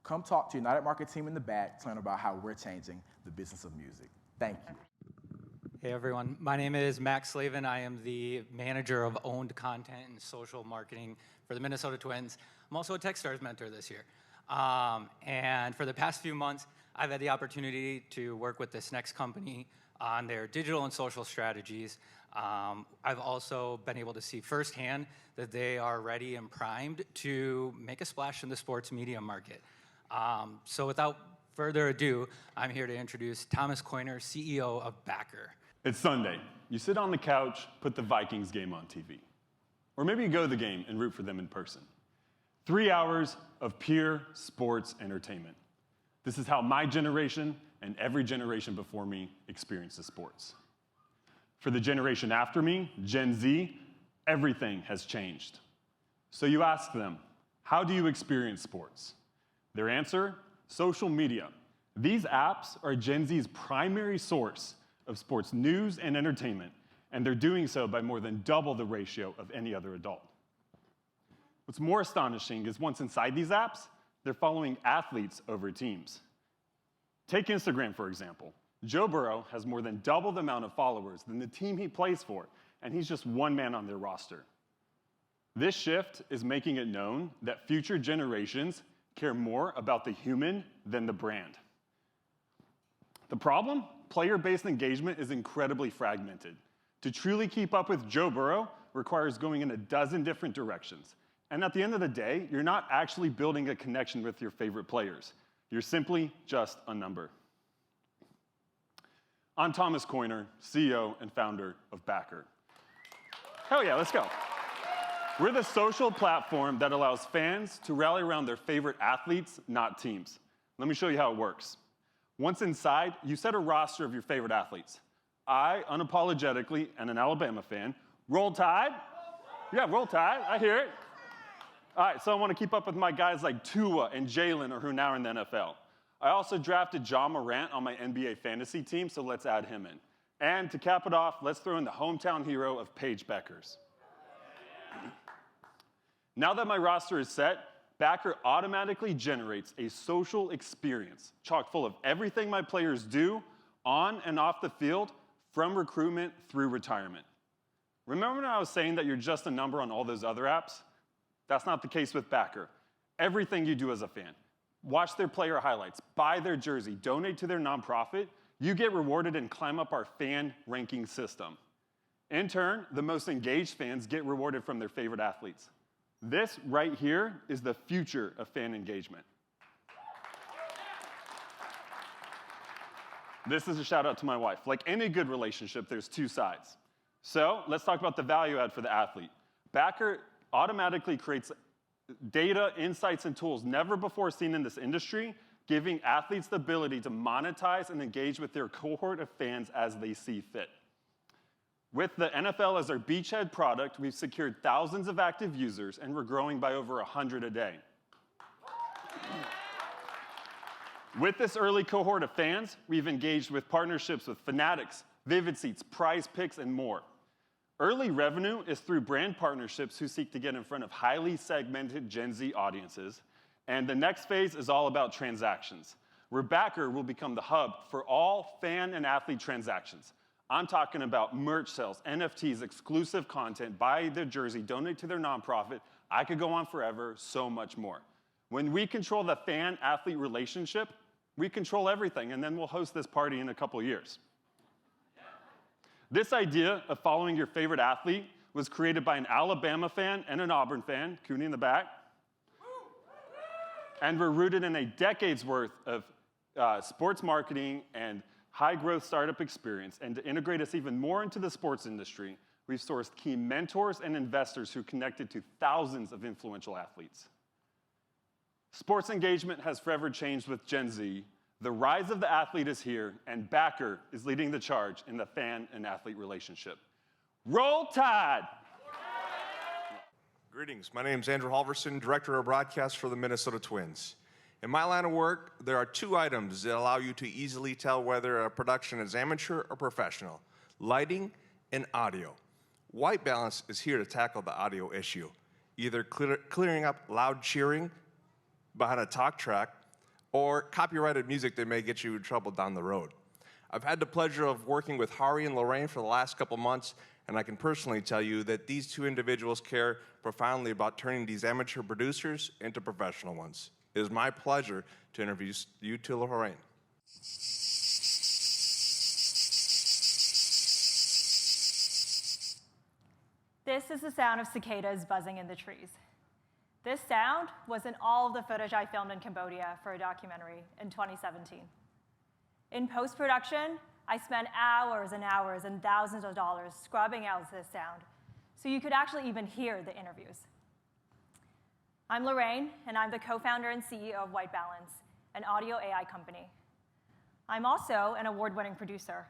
I: Come talk to UnitedMarket team in the back to learn about how we're changing the business of music. Thank you.
C: Hey everyone, my name is Max Slavin. I am the manager of owned content and social marketing for the Minnesota Twins. I'm also a Techstars mentor this year. And for the past few months, I've had the opportunity to work with this next company on their digital and social strategies. I've also been able to see firsthand that they are ready and primed to make a splash in the sports media market. So without further ado, I'm here to introduce Thomas Coyner, CEO of Backr.
J: It's Sunday. You sit on the couch, put the Vikings game on TV. Or maybe you go to the game and root for them in person. 3 hours of pure sports entertainment. This is how my generation and every generation before me experiences sports. For the generation after me, Gen Z, everything has changed. So you ask them, how do you experience sports? Their answer, social media. These apps are Gen Z's primary source of sports news and entertainment, and they're doing so by more than double the ratio of any other adult. What's more astonishing is once inside these apps, they're following athletes over teams. Take Instagram, for example. Joe Burrow has more than double the amount of followers than the team he plays for, and he's just one man on their roster. This shift is making it known that future generations care more about the human than the brand. The problem? Player-based engagement is incredibly fragmented. To truly keep up with Joe Burrow requires going in a dozen different directions. And at the end of the day, you're not actually building a connection with your favorite players. You're simply just a number. I'm Thomas Coyner, CEO and founder of Backr. Hell yeah, let's go. We're the social platform that allows fans to rally around their favorite athletes, not teams. Let me show you how it works. Once inside, you set a roster of your favorite athletes. I, unapologetically, and an Alabama fan, roll Tide. Yeah, roll Tide, I hear it. All right, so I want to keep up with my guys like Tua and Jalen, or who now are in the NFL. I also drafted Ja Morant on my NBA fantasy team, so let's add him in. And to cap it off, let's throw in the hometown hero of Paige Beckers. Now that my roster is set, Backr automatically generates a social experience chock full of everything my players do on and off the field, from recruitment through retirement. Remember when I was saying that you're just a number on all those other apps? That's not the case with Backr. Everything you do as a fan, watch their player highlights, buy their jersey, donate to their nonprofit, you get rewarded and climb up our fan ranking system. In turn, the most engaged fans get rewarded from their favorite athletes. This right here is the future of fan engagement. This is a shout out to my wife. Like any good relationship, there's two sides. So let's talk about the value add for the athlete. Backr automatically creates data, insights, and tools never before seen in this industry, giving athletes the ability to monetize and engage with their cohort of fans as they see fit. With the NFL as our beachhead product, we've secured thousands of active users, and we're growing by over 100 a day. With this early cohort of fans, we've engaged with partnerships with Fanatics, Vivid Seats, Prize Picks, and more. Early revenue is through brand partnerships who seek to get in front of highly segmented Gen Z audiences, and the next phase is all about transactions, where Backr will become the hub for all fan and athlete transactions. I'm talking about merch sales, NFTs, exclusive content, buy their jersey, donate to their nonprofit. I could go on forever, so much more. When we control the fan-athlete relationship, we control everything, and then we'll host this party in a couple years. This idea of following your favorite athlete was created by an Alabama fan and an Auburn fan, Cooney in the back. And we're rooted in a decade's worth of sports marketing and high-growth startup experience, and to integrate us even more into the sports industry, we've sourced key mentors and investors who connected to thousands of influential athletes. Sports engagement has forever changed with Gen Z. The rise of the athlete is here, and Backr is leading the charge in the fan and athlete relationship. Roll Tide!
K: Greetings, my name is Andrew Halverson, Director of Broadcast for the Minnesota Twins. In my line of work, there are two items that allow you to easily tell whether a production is amateur or professional: lighting and audio. Whitebalance is here to tackle the audio issue, either clearing up loud cheering behind a talk track or copyrighted music that may get you in trouble down the road. I've had the pleasure of working with Hari and Lorraine for the last couple months, and I can personally tell you that these two individuals care profoundly about turning these amateur producers into professional ones. It is my pleasure to introduce you to Lorraine.
L: This is the sound of cicadas buzzing in the trees. This sound was in all of the footage I filmed in Cambodia for a documentary in 2017. In post-production, I spent hours and hours and thousands of dollars scrubbing out this sound so you could actually even hear the interviews. I'm Lorraine, and I'm the co-founder and CEO of Whitebalance, an audio AI company. I'm also an award-winning producer.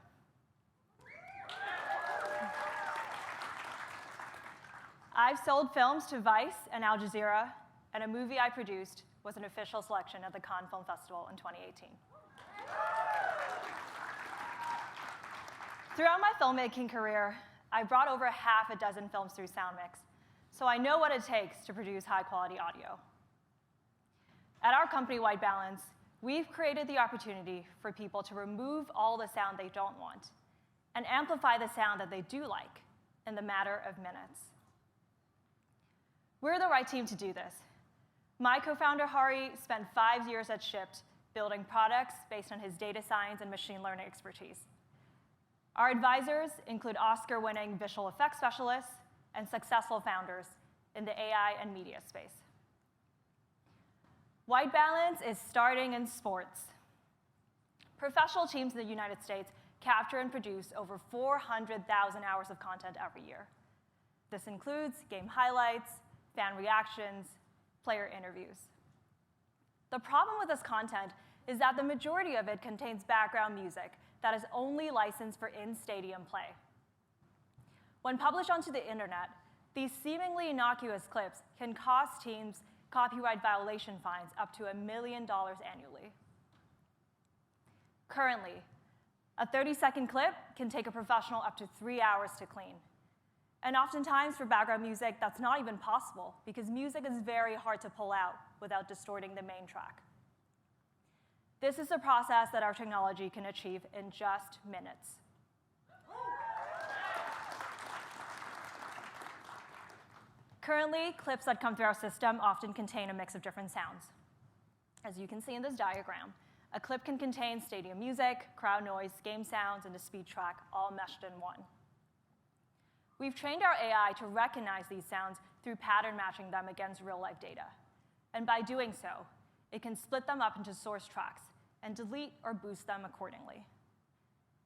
L: I've sold films to Vice and Al Jazeera, and a movie I produced was an official selection at the Cannes Film Festival in 2018. Throughout my filmmaking career, I brought over half a dozen films through SoundMix, so I know what it takes to produce high-quality audio. At our company, Whitebalance, we've created the opportunity for people to remove all the sound they don't want and amplify the sound that they do like in the matter of minutes. We're the right team to do this. My co-founder, Hari, spent 5 years at Shipt building products based on his data science and machine learning expertise. Our advisors include Oscar-winning visual effects specialists and successful founders in the AI and media space. Whitebalance is starting in sports. Professional teams in the United States capture and produce over 400,000 hours of content every year. This includes game highlights, fan reactions, player interviews. The problem with this content is that the majority of it contains background music that is only licensed for in-stadium play. When published onto the internet, these seemingly innocuous clips can cost teams copyright violation fines up to $1 million annually. Currently, a 30-second clip can take a professional up to 3 hours to clean. And oftentimes for background music, that's not even possible because music is very hard to pull out without distorting the main track. This is a process that our technology can achieve in just minutes. Currently, clips that come through our system often contain a mix of different sounds. As you can see in this diagram, a clip can contain stadium music, crowd noise, game sounds, and a speed track all meshed in one. We've trained our AI to recognize these sounds through pattern matching them against real-life data. And by doing so, it can split them up into source tracks and delete or boost them accordingly.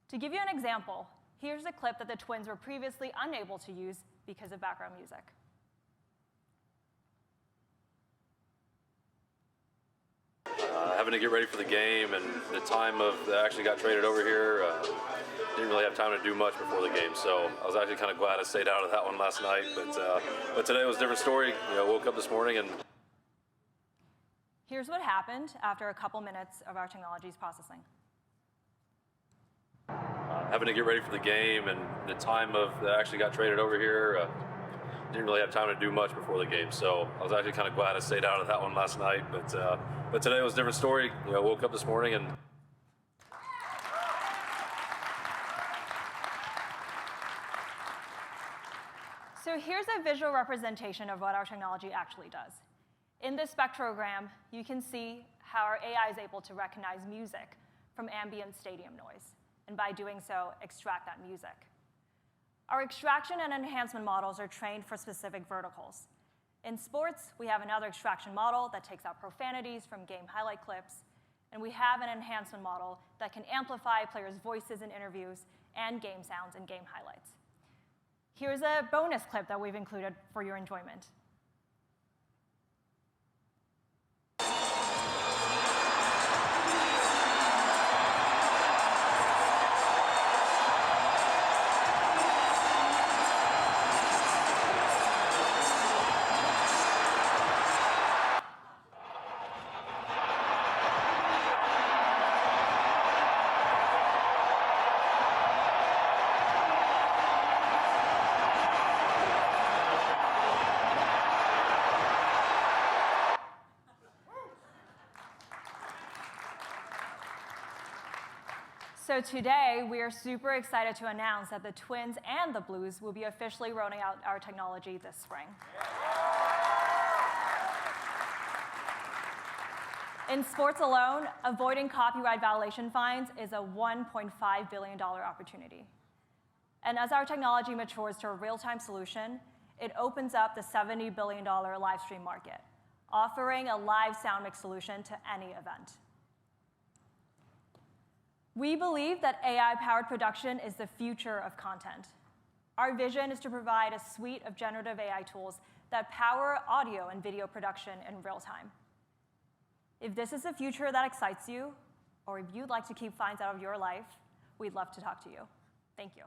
L: To give you an example, here's a clip that the Twins were previously unable to use because of background music.
W: Having to get ready for the game and the time of I actually got traded over here. Didn't really have time to do much before the game, so I was actually kind of glad I stayed out of that one last night. But today was a different story. You know, woke up this morning and.
L: Here's what happened after a couple minutes of our technology's processing.
W: Having to get ready for the game and the time of I actually got traded over here. Didn't really have time to do much before the game, so I was actually kind of glad I stayed out of that one last night. But today was a different story. You know, woke up this morning and.
L: So here's a visual representation of what our technology actually does. In this spectrogram, you can see how our AI is able to recognize music from ambient stadium noise, and by doing so, extract that music. Our extraction and enhancement models are trained for specific verticals. In sports, we have another extraction model that takes out profanities from game highlight clips. And we have an enhancement model that can amplify players' voices in interviews and game sounds and game highlights. Here's a bonus clip that we've included for your enjoyment. So today, we are super excited to announce that the Twins and the Blues will be officially rolling out our technology this spring. In sports alone, avoiding copyright violation fines is a $1.5 billion opportunity. And as our technology matures to a real-time solution, it opens up the $70 billion live stream market, offering a live sound mix solution to any event. We believe that AI-powered production is the future of content. Our vision is to provide a suite of generative AI tools that power audio and video production in real time. If this is a future that excites you, or if you'd like to keep fines out of your life, we'd love to talk to you. Thank you.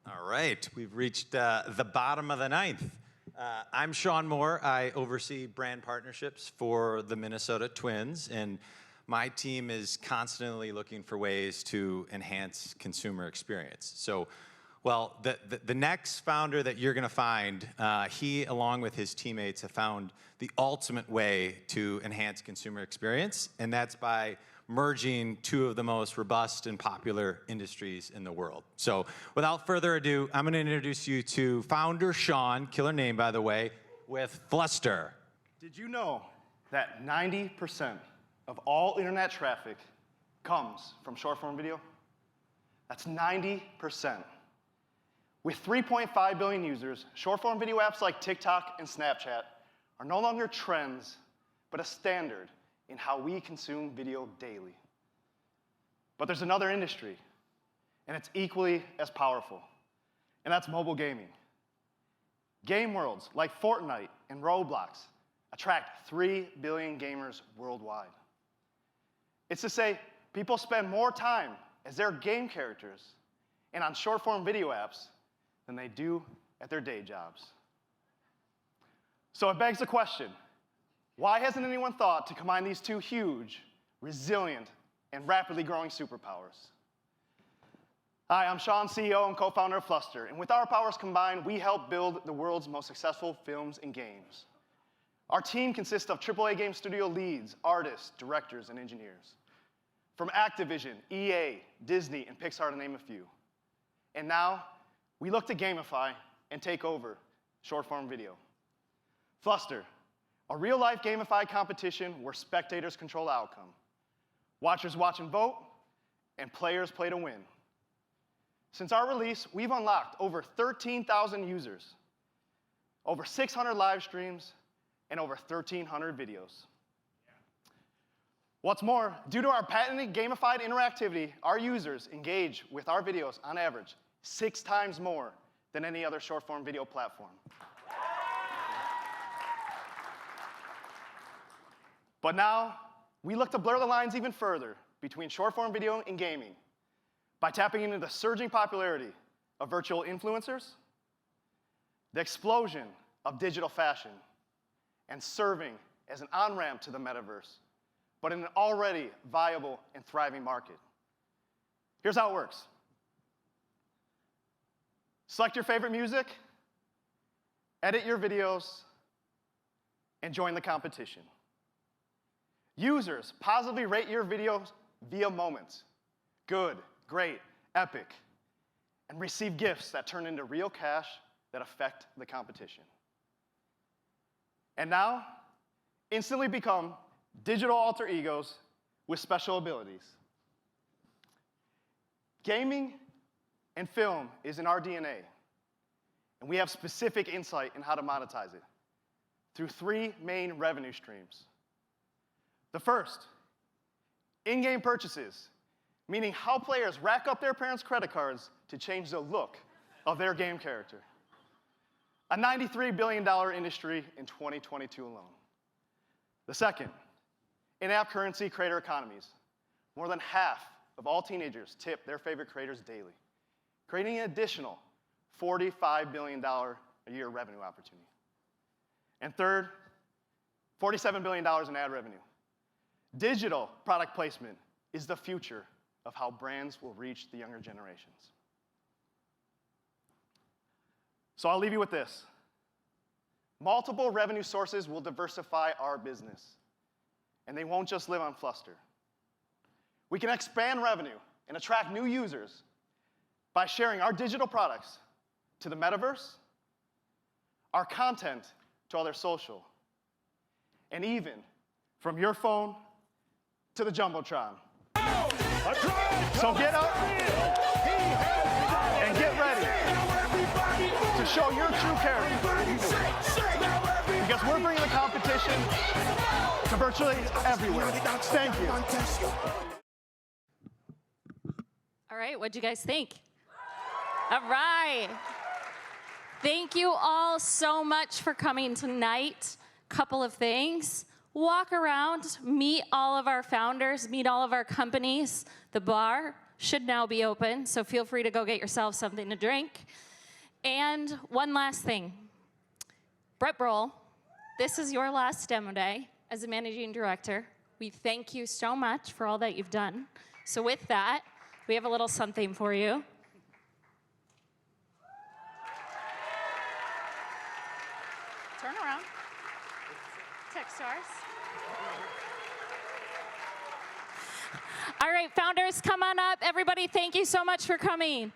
A: All right, we've reached the bottom of the ninth. I'm Sean Moore. I oversee brand partnerships for the Minnesota Twins, and my team is constantly looking for ways to enhance consumer experience. So, well, the next founder that you're gonna find, he, along with his teammates, have found the ultimate way to enhance consumer experience, and that's by merging two of the most robust and popular industries in the world. So, without further ado, I'm gonna introduce you to founder Sean, killer name by the way, with FLUSTR.
E: Did you know that 90% of all internet traffic comes from short-form video? That's 90%. With 3.5 billion users, short-form video apps like TikTok and Snapchat are no longer trends, but a standard in how we consume video daily. But there's another industry, and it's equally as powerful, and that's mobile gaming. Game worlds like Fortnite and Roblox attract 3 billion gamers worldwide. It's to say, people spend more time as their game characters and on short-form video apps than they do at their day jobs. So it begs the question, why hasn't anyone thought to combine these two huge, resilient, and rapidly growing superpowers? Hi, I'm Sean, CEO and co-founder of FLUSTR, and with our powers combined, we help build the world's most successful films and games. Our team consists of AAA game studio leads, artists, directors, and engineers. From Activision, EA, Disney, and Pixar to name a few. And now, we look to gamify and take over short-form video. FLUSTR, a real-life gamified competition where spectators control the outcome. Watchers watch and vote, and players play to win. Since our release, we've unlocked over 13,000 users, over 600 live streams, and over 1,300 videos. What's more, due to our patented gamified interactivity, our users engage with our videos on average 6 times more than any other short-form video platform. But now, we look to blur the lines even further between short-form video and gaming by tapping into the surging popularity of virtual influencers, the explosion of digital fashion, and serving as an on-ramp to the metaverse, but in an already viable and thriving market. Here's how it works. Select your favorite music, edit your videos, and join the competition. Users positively rate your videos via moments, good, great, epic, and receive gifts that turn into real cash that affect the competition. And now, instantly become digital alter egos with special abilities. Gaming and film is in our DNA, and we have specific insight in how to monetize it through 3 main revenue streams. The first, In-game purchases, meaning how players rack up their parents' credit cards to change the look of their game character. A $93 billion industry in 2022 alone. The second, in-app currency creator economies. More than half of all teenagers tip their favorite creators daily, creating an additional $45 billion a year revenue opportunity. And third, $47 billion in ad revenue. Digital product placement is the future of how brands will reach the younger generations. So I'll leave you with this. Multiple revenue sources will diversify our business, and they won't just live on FLUSTR. We can expand revenue and attract new users by sharing our digital products to the metaverse, our content to other social, and even from your phone to the Jumbotron. So get up and get ready to show your true character. Because we're bringing the competition to virtually everywhere. Thank you.
H: All right, what'd you guys think? All right. Thank you all so much for coming tonight. Couple of things. Walk around, meet all of our founders, meet all of our companies. The bar should now be open, so feel free to go get yourself something to drink. And one last thing. Brett Brohl, this is your last demo day as a managing director. We thank you so much for all that you've done. So with that, we have a little something for you. Turn around. Techstars. All right, founders, come on up. Everybody, thank you so much for coming.